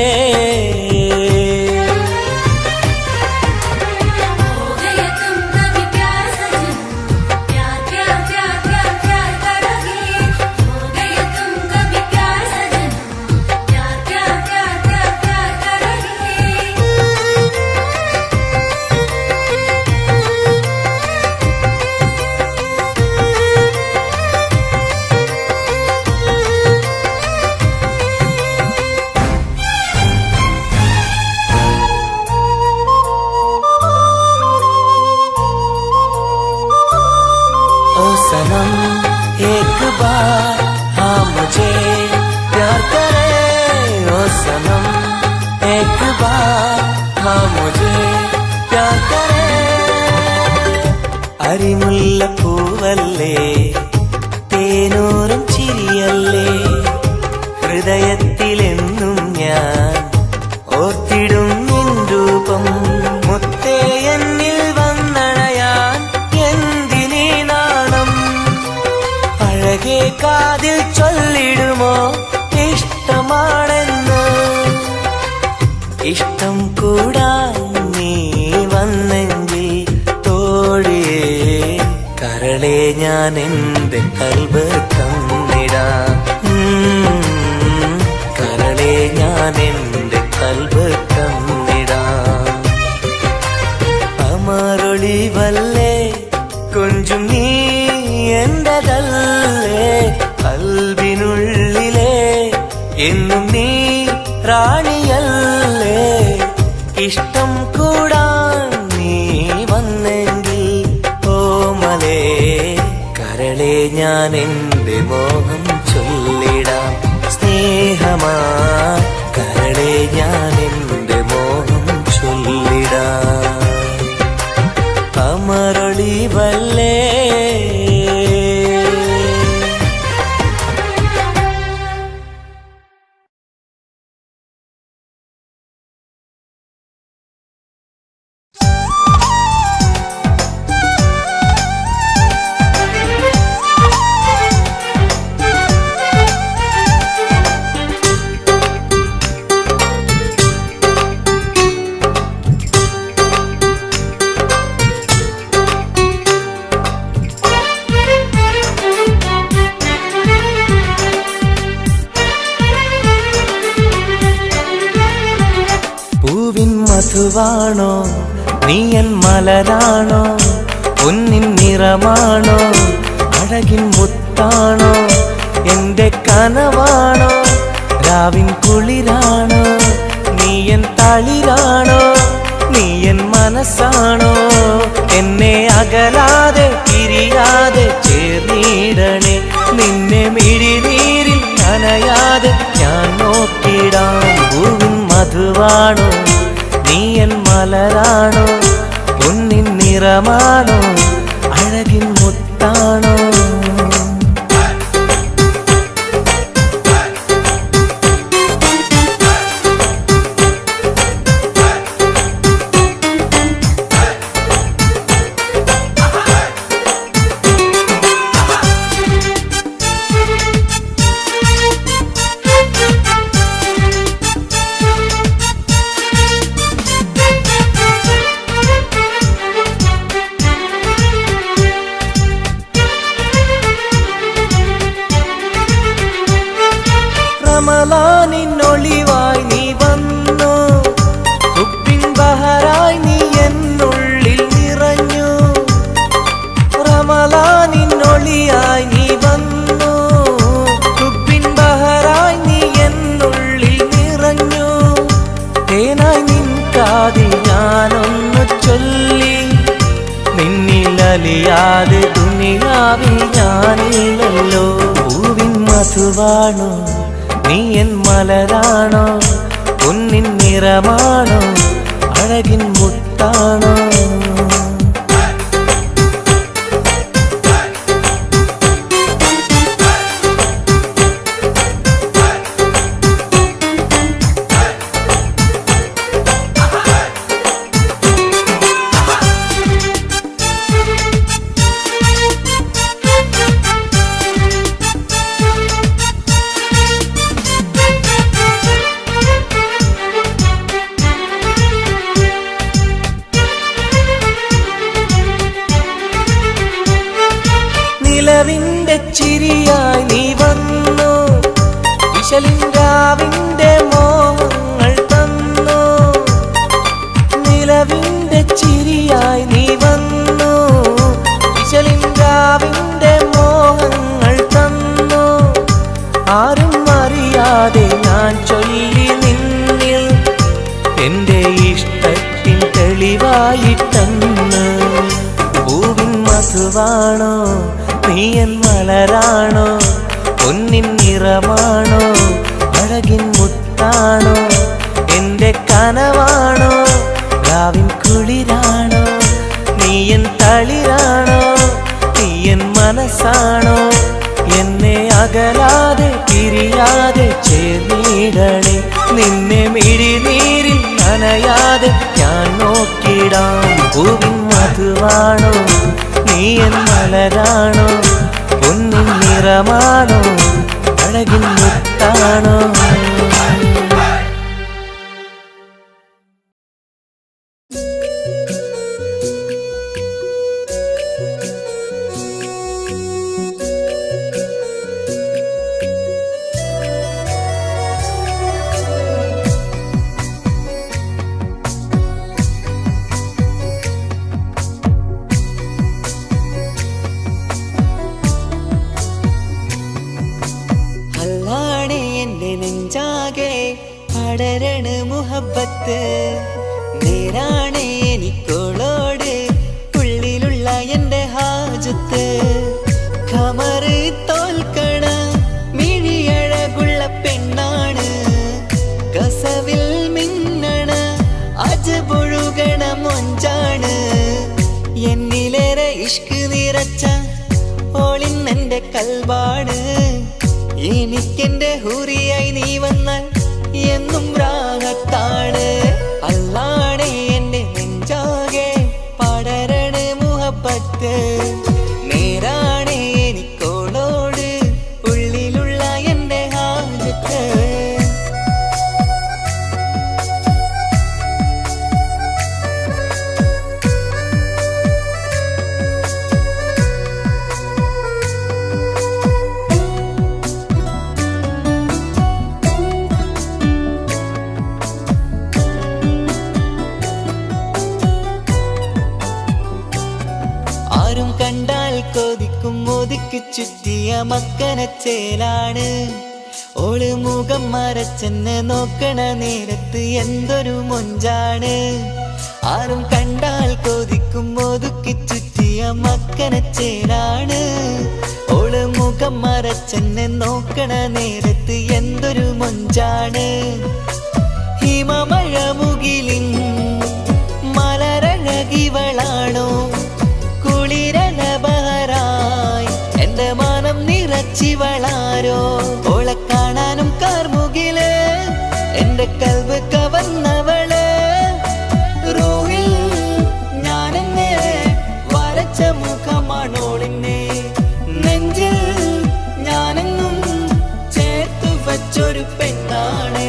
सनम एक बार हाँ मुझे प्यार करे ओ सनम एक बार हाँ मुझे प्यार करे അരിമുല്ലപ്പൂവല്ലേ തേനൂറും ചിരിയല്ലേ ഹൃദയത്തിലെന്നും ഞാൻ ഓർത്തിടും നിൻ രൂപം മുത്തേ എന്നിൽ വന്നണയാൻ എന്തിനീ നാണം അഴകേ കാതിൽ ചൊല്ലിടുമോ ഇഷ്ടമാണെന്ന് ഇഷ്ടം കൂടാൻ നീ വന്നെങ്കിൽ തോഴിയേ കരളെ ഞാൻ എന്റെ കൽബ് തന്നിടാം കരളെ ഞാൻ എന്റെ കൽബ് തന്നിടാം അമരൊളിവല്ലേ കൊഞ്ചും നീ എന്റതല്ലേ കൽവിനുള്ളിലെ എന്നും നീ റാണിയല്ലേ ഇഷ്ടം കൂടാൻ നീ വന്നെങ്കിൽ ഓമലേ കരളെ ഞാൻ എന്റെ മോഹം ചൊല്ലിടാം സ്നേഹമാ കരളെ ഞാൻ എന്റെ മോഹം ചൊല്ലിടാം അമരൊളിവല്ലേ മധുവാണോ നീയൻ മലരാണോ പൊന്നിൻ നിറമാണോ അഴകിൻ മുത്താണോ എന്റെ കനവാണോ രാവിൻ കുളിരാണോ നീയൻ തളിരാണോ നീയൻ മനസ്സാണോ എന്നെ അകലാതെ പിരിയാതെ ചേർന്നിടണേ നിന്നെ മിഴിനീരിൽ നനയാതെ ഞാൻ നോക്കിടാം പൂവിൻ മധുവാണോ നീയൻ മലരാണോ പൊന്നിൻ നിറമാണോ അഴകിൻ മുത്താണോ റമളാനിന്നൊളിവായി നീ വന്നു ഹുബ്ബിൻ ബഹറായി നീ എന്നുള്ളിൽ നിറഞ്ഞു റമളാനിന്നൊളിയായി നീ വന്നു ഹുബ്ബിൻ ബഹറായി നീ എന്നുള്ളിൽ നിറഞ്ഞു തേനായി നിൻ കാതിൽ ഞാനൊന്നു ചൊല്ലി നിന്നിലലിയാതെ ദുനിയാവിൽ ഞാനില്ലല്ലോ പൂവിൻ മധുവാണോ നീയൻ മലരാണോ പൊന്നിൻ നിറമാണോ അഴകിൻ മുത്താണോ നിലവിന്റെ ചിരിയായി നീ വന്നു വിശലിൻരാവിന്റെ മോഹങ്ങൾ തന്നു നിലവിന്റെ ചിരിയായി നീ വന്നു വിശലിൻരാവിന്റെ മോഹങ്ങൾ തന്നു ആരും അറിയാതെ ഞാൻ ചൊല്ലി നിന്നിൽ എന്റെ ഇഷ്ടത്തിൻ തെളിവായിട്ടെന്ന് പൂവിൻ മധുവാണോ നീയൻ മലരാണോ പൊന്നിൻ നിറമാണോ അഴകിൻ മുത്താണോ എന്റെ കനവാണോ രാവിൻ കുളിരാണോ നീയൻ തളിരാണോ നീയൻ മനസ്സാണോ എന്നെ അകലാതെ പിരിയാതെ ചേർന്നിടണേ നിന്നെ മിഴിനീരിൽ നനയാതെ ഞാൻ നോക്കിടാം പൂവിൻ മധുവാണോ നീയൻ മലരാണോ പൊന്നിൻ നിറമാണോ അഴകിൻ മുത്താണോ പടരണ മുഹബത്ത് നേരാണ് എനിക്കോളോട് ഉള്ളിലുള്ള എന്റെ ഹാജത്ത് ഖമറ് തോൽക്കണ മിഴിയഴകുള്ള പെണ്ണാണ് കസവിൽ മിന്നണ അജബ് ഇഷ്ക് നിറച്ച ഓളിന്നെന്റെ കൽബാണ്. എനിക്കെന്റെ ഹൂറിയായി നീ വന്നാൽ എന്നും രാഗത്താണ്. അല്ലാണേ എന്റെ നെഞ്ചാകെ പടരണ മുഹബത്ത്. നേരാണേ എനിക്കോളോട് ഉള്ളിലുള്ള എന്റെ ഹാജത്ത്. ആരും കണ്ടാൽ കൊതിക്കും ഒതുക്കി ചുറ്റിയ മക്കനച്ചേലാണ്. ഓള് മുഖം മറച്ചെന്നെ നോക്കണ നേരത്ത് എന്തൊരു മൊഞ്ചാണ്. ആരും കണ്ടാൽ കൊതിക്കും ഒതുക്കി ചുറ്റിയ മക്കനച്ചേലാണ്. ഓള് മുഖം മറച്ചെന്നെ നോക്കണ നേരത്ത് എന്തൊരു മൊഞ്ചാണ്. ഹിമമഴ മുകിലിൻ മലരഴകിവളാണോ കുളിരലബഹരായി എന്റെ മാനം നിറച്ചിവളാരോ. ഓളെ കാണാനും കാർമുകില് എന്റെ കൽബ് കവർന്നവള്. റൂഹിൽ ഞാനെന്നെ വരച്ച മുഖമാണോളിന്നെ. നെഞ്ചിൽ ഞാനെന്നും ചേർത്തു വച്ചൊരു പെണ്ണാണ്.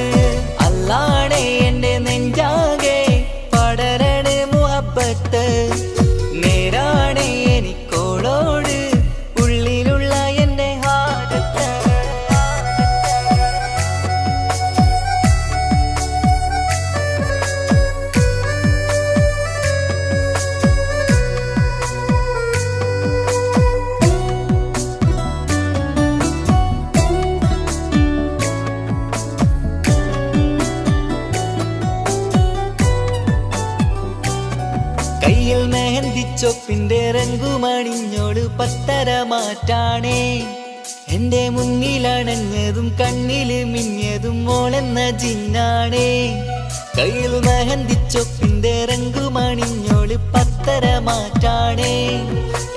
അല്ലാണേ എന്റെ നെഞ്ചാകെ പടരണ മുഹബത്ത്. നേരാണേ എനിക്കോളോട് ഉള്ളിലുള്ള എന്റെ ഹാജത്ത്. കയ്യിൽ മെഹന്തിച്ചൊപ്പിന്റെ രംഗുമണിഞ്ഞോട് പത്തര മാറ്റാണേ. എന്റെ മുന്നിലണഞ്ഞതും കണ്ണില് മിഞ്ഞതും മോളെന്ന ജിന്നാണേ. കയ്യിൽ മെഹന്തിച്ചൊപ്പിന്റെ രംഗുമണിഞ്ഞോട് പത്തര മാറ്റാണേ.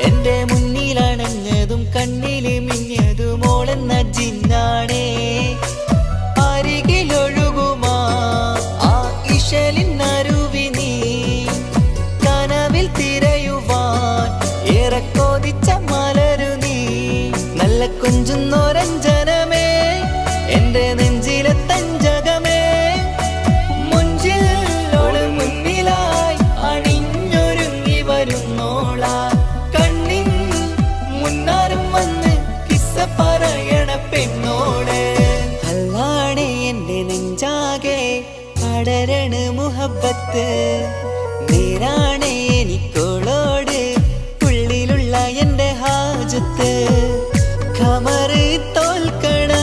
എന്റെ മുന്നിലണഞ്ഞതും കണ്ണില് മിഞ്ഞതും മോളെന്ന ജിന്നാണേ. അരികിലൊഴുകുമാ ആ ഇശലിനരുവി നീ കനവിൽ തിരയുവാൻ ഏറെ കൊതിച്ച മലരു നീ. നല്ല കുഞ്ചുന്നോരഞ്ജനമേ എന്റെ നെഞ്ചിലെ തഞ്ചകമേ. മുഞ്ചിൽ ഓള് മുന്നിലായി അണിഞ്ഞൊരുങ്ങി വരുന്നോള. കണ്ണിൻ മുന്നാരും വന്ന് കിസ്സ പറയണ പെണ്ണോട്. അല്ലാണേ എന്റെ നെഞ്ചാകെ പടരണ മുഹബത്ത്. നേരാണേ എനിക്കോളോട് ഉള്ളിലുള്ള എന്റെ ഹാജത്ത്. ഖമറ് തോൽക്കണ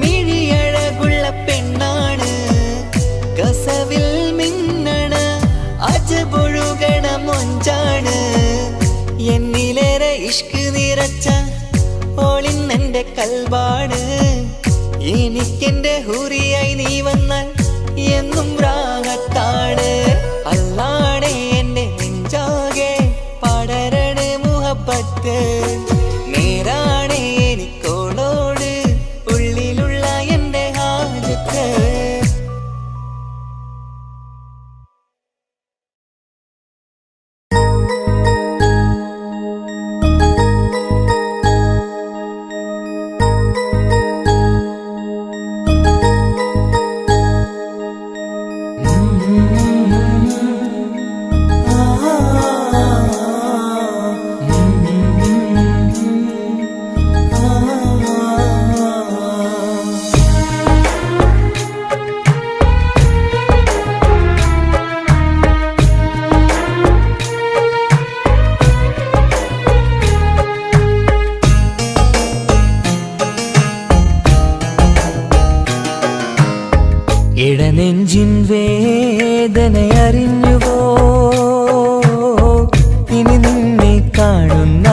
മിഴിയഴകുള്ള പെണ്ണാണ്. കസവിൽ മിന്നണ അജബൊഴുകണ മൊഞ്ചാണ്. എന്നിലേറെ ഇഷ്ക് നിറച്ച ഓളിന്നെന്റെ കൽബാണ്. എനിക്കെന്റെ ഹൂറിയായി നീ വന്നാൽ എന്നും രാഗത്താണ്. അല്ലാണേ എന്റെ നെഞ്ചാകെ പടരണ മുഹബത്ത്. നേരാണേ എനിക്കോളോട് ഉള്ളിലുള്ള എന്റെ ഹാജത്ത്. ഇടനെഞ്ചിൻ വേദനയറിഞ്ഞുവോ ഇനി നിന്നെ കാണുന്ന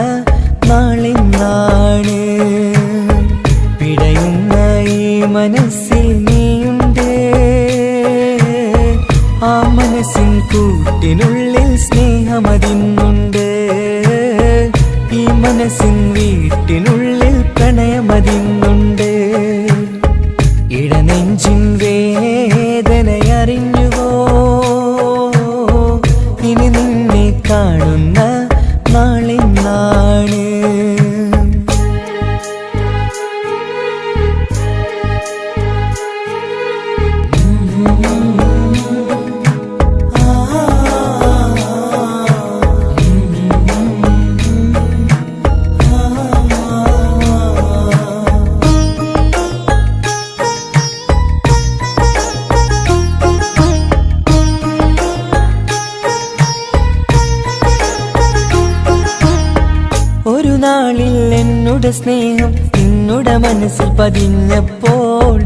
നാളിന്നാണ്. പിടയുന്ന ഈ മനസ്സിൽ നീയുണ്ട്. ആ മനസ്സിൻ കൂട്ടിനുള്ളിൽ സ്നേഹമതിന്നുണ്ട്. മനസ്സിൻ വീട്ടിനുള്ളിൽ പ്രണയമതിന്നുണ്ട്. ഇടനെഞ്ചിൻ വേദനയറിഞ്ഞുവോ? ഇനി നിന്നെ കാണുന്ന നാളിന്നാണ്. ഒരു നാളിൽ എന്നുടെ സ്നേഹം നിന്നുടെ മനസ്സിൽ പതിഞ്ഞപ്പോൾ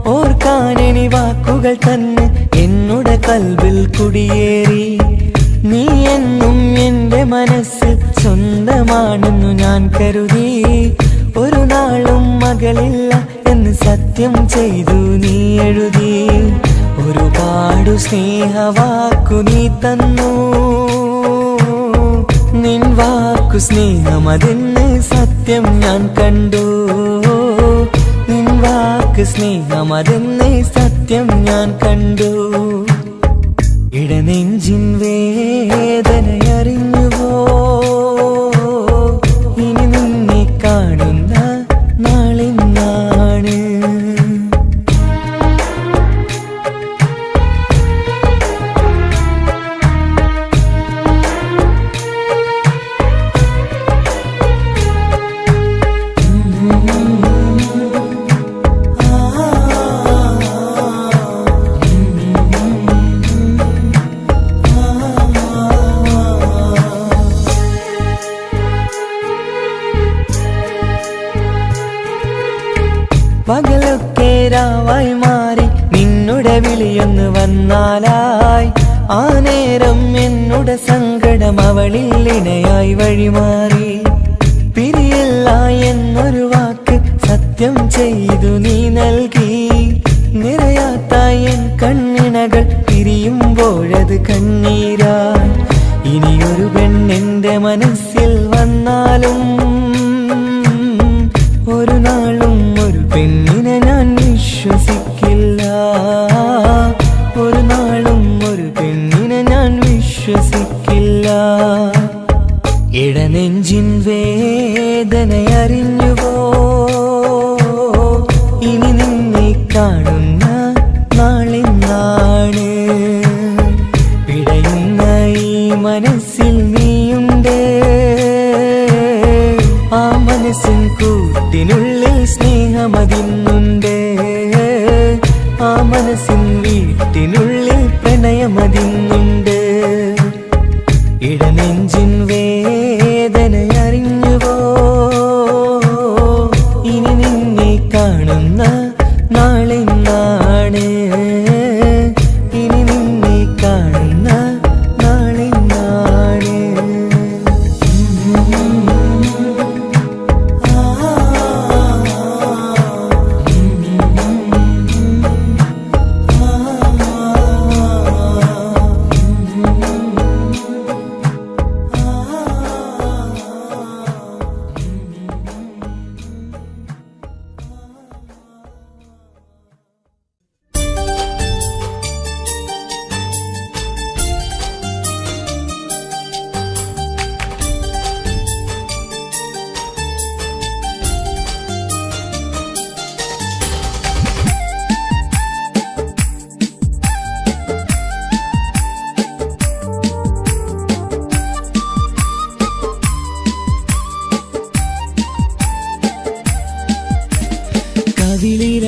ഓർക്കാനെനി വാക്കുകൾ തന്നെ എന്നുടെ കൽവിൽ കുടിയേറി. നീ എന്നും എന്റെ മനസ്സിൽ സ്വന്തമാണെന്നു ഞാൻ കരുതി. ഒരു നാളും മകളില്ല എന്ന് സത്യം ചെയ്തു നീ എഴുതി. ഒരുപാടു സ്നേഹവാക്കു നീ തന്നു. നിൻ വാക്കു സ്നേഹമതെന്ന് സത്യം ഞാൻ കണ്ടു. നിൻ വാക്ക് സ്നേഹമതെന്ന് സത്യം ഞാൻ കണ്ടു. ഇടനെഞ്ചിൻ വേദനയറിഞ്ഞുവോ? ഇനി നിന്നെ കാണുന്ന നാളിന്നാണ്. പകലൊക്കെ രാവായി മാറി നിന്നുടെ വിളിയൊന്ന് വന്നാലായി. ആ നേരം എന്നുടെ സങ്കടം അവളിൽ ഇണയായി വഴിമാറി. പിരിയില്ല എന്നൊരു വാക്ക് സത്യം ചെയ്തു നീ നൽകി. നിറയാത്ത എൻ കണ്ണിണകൾ പിരിയുമ്പോഴത് കണ്ണീരായി. ഇനിയൊരു പെണ്ണെന്റെ മനസ്സിൽ വന്നാലും ഒരു നാളും ഒരു പെണ്ണിനെ ഞാൻ വിശ്വസിക്കില്ല. ഒരു നാളും ഒരു പെണ്ണിനെ ഞാൻ വിശ്വസിക്കില്ല. ഇടനെഞ്ചിൻ വേദനയറിഞ്ഞുവോ? ഇനി നിന്നെ കാണുന്ന നാളിന്നാണ്. പിടയുന്ന ഈ മനസ്സിൽ നീയുണ്ട്. ആ മനസ്സിൻ കൂട്ടിനുള്ളിൽ സ്നേഹമതിന്നുണ്ട്. ആ മനസ്സിൻ വീട്ടിനുള്ളിൽ പ്രണയമതിന്നുണ്ട്. ഇടനെഞ്ചിൻ വേദനയറിഞ്ഞുവോ? ഇനി നിന്നെ കാണുന്ന നാളിന്നാണ്. ഇനി നിന്നെ കാണുന്ന നാളിന്നാണ്.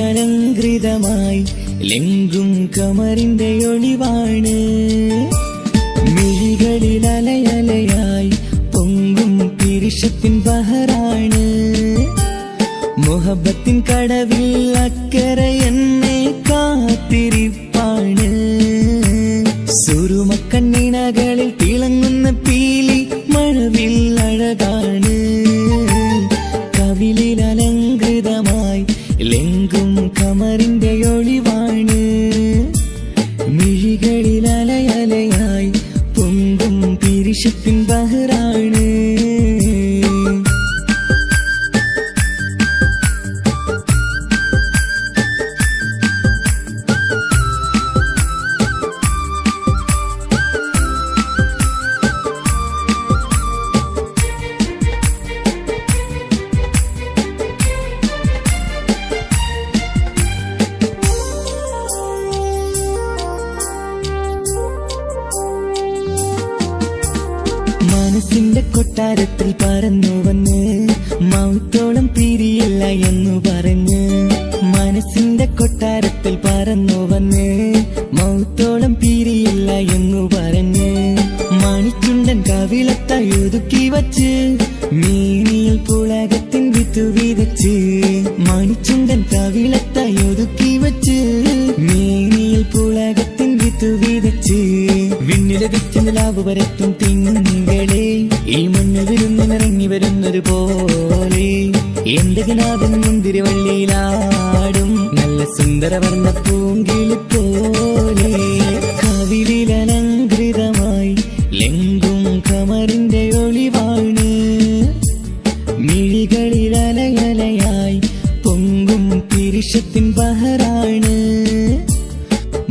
കവിളിലലങ്കൃതമായി ലെങ്കും കമറിന്റെ ഒളിവാണ്. മിഴികളിൽ അലയലയായി പൊങ്കും പിരിശത്തിൻ ബഹറാണ്. മുഹബത്തിൻ കടവിൽ അക്കരെ എന്നെ കാത്തിരിപ്പാണ്. സുറുമക്കണ്ണിണകളിൽ തിളങ്ങുന്ന പീലി മഴവിൽ അഴകാണ്. കവിളിൽ അലങ്കൃതമായി ലെങ്കും കമറിന്റെ ഒളിവാണ്. മിഴികളിൽ അലയലയായി പൊങ്കും പിരിശത്തിൻ ബഹറാണ്. കൊട്ടാരത്തിൽ പറന്നു വന്ന് മൗത്തോളം പിരിയില്ല എന്നു പറഞ്ഞ് മനസ്സിന്റെ കൊട്ടാരത്തിൽ പറന്നു വന്ന് മൗത്തോളം പിരിയില്ല എന്നു പറഞ്ഞ് മണിച്ചുണ്ടൻ കവിളത്തായി ഒതുക്കി വച്ച് മീനിയിൽ പുളകത്തിൻ വിത്തു വിതച്ച് മണിച്ചുണ്ടൻ കവിളത്തായി ഒതുക്കി വച്ച് മീനിയിൽ പുളകത്തിൻ വിത്തു വിതച്ച് വിണ്ണിലതിച്ച് നിലാവ് വരത്തും തിങ്കളെ ഈ മണ്ണിൽ വിരുന്നിറങ്ങി വരുന്നത് പോലെ എന്റെ കിനാവിൻ മുന്തിരിവള്ളിയിലാടും നല്ല സുന്ദരവർണ്ണ പൂങ്കിളി പോലെ കവിളിലലങ്കൃതമായി ലെങ്കും കമറിന്റെ ഒളിവാണ് മിഴികളിലലയലയായി പൊങ്കും പിരിശത്തിൻ ബഹറാണ്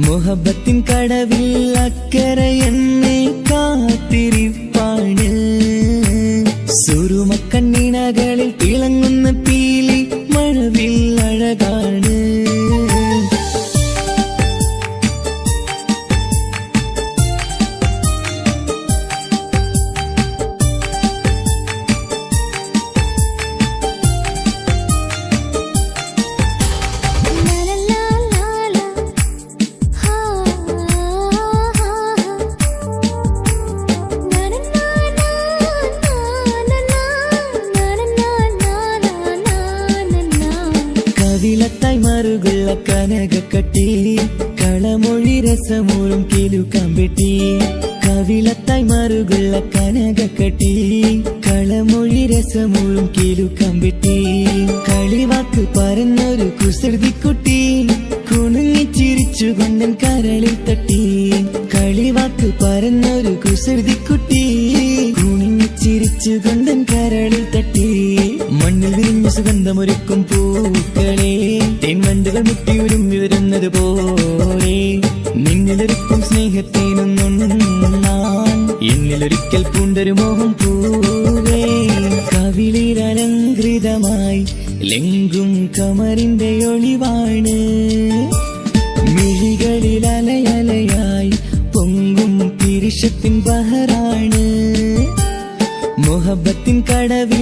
മുഹബത്തിൻ കടവിൽ അക്കരെ എന്നെ കാത്തിരിപ്പാണ് സുറുമക്കണ്ണിണകളിൽ തിളങ്ങുന്ന പീലി മഴവിൽ അഴകാണ് കവിളത്തായി മറുകുള്ള കനകക്കട്ടി കളമൊഴി രസമൂറും കിലുക്കമ്പെട്ടി കവിളത്തായി മറുകുള്ള കനകക്കട്ടി കളമൊഴി രസമൂറും കിലുക്കമ്പെട്ടി കളിവാക്ക് പറഞ്ഞൊരു കുസൃതിക്കുട്ടി കുണുങ്ങിച്ചിരിച്ചുകൊണ്ടൻ കരളിൽ തട്ടി കളിവാക്ക് പറഞ്ഞൊരു കുസൃതിക്കുട്ടി കുണുങ്ങിച്ചിരിച്ചുകൊണ്ടൻ കരളിൽ തട്ടി മണ്ണിൽ വിരിഞ്ഞ സുഗന്ധമൊരുക്കും പൂക്കളെ തേൻവണ്ടുകൾ മുട്ടിയുരുമ്പി വരുന്നത് പോലെ നിന്നിലൊരുക്കും സ്നേഹത്തേനൊന്നുണ്ണാൻ എന്നിലൊരിക്കൽ പൂണ്ടൊരു മോഹം പൂവേ കവിളിലലങ്കൃതമായി ലെങ്കും കമറിന്റെ ഒളിവാണ് മിഴികളിലലയലയായി പൊങ്കും പിരിശത്തിൻ ബഹറാണ് മുഹബത്തിൻ കടവിൽ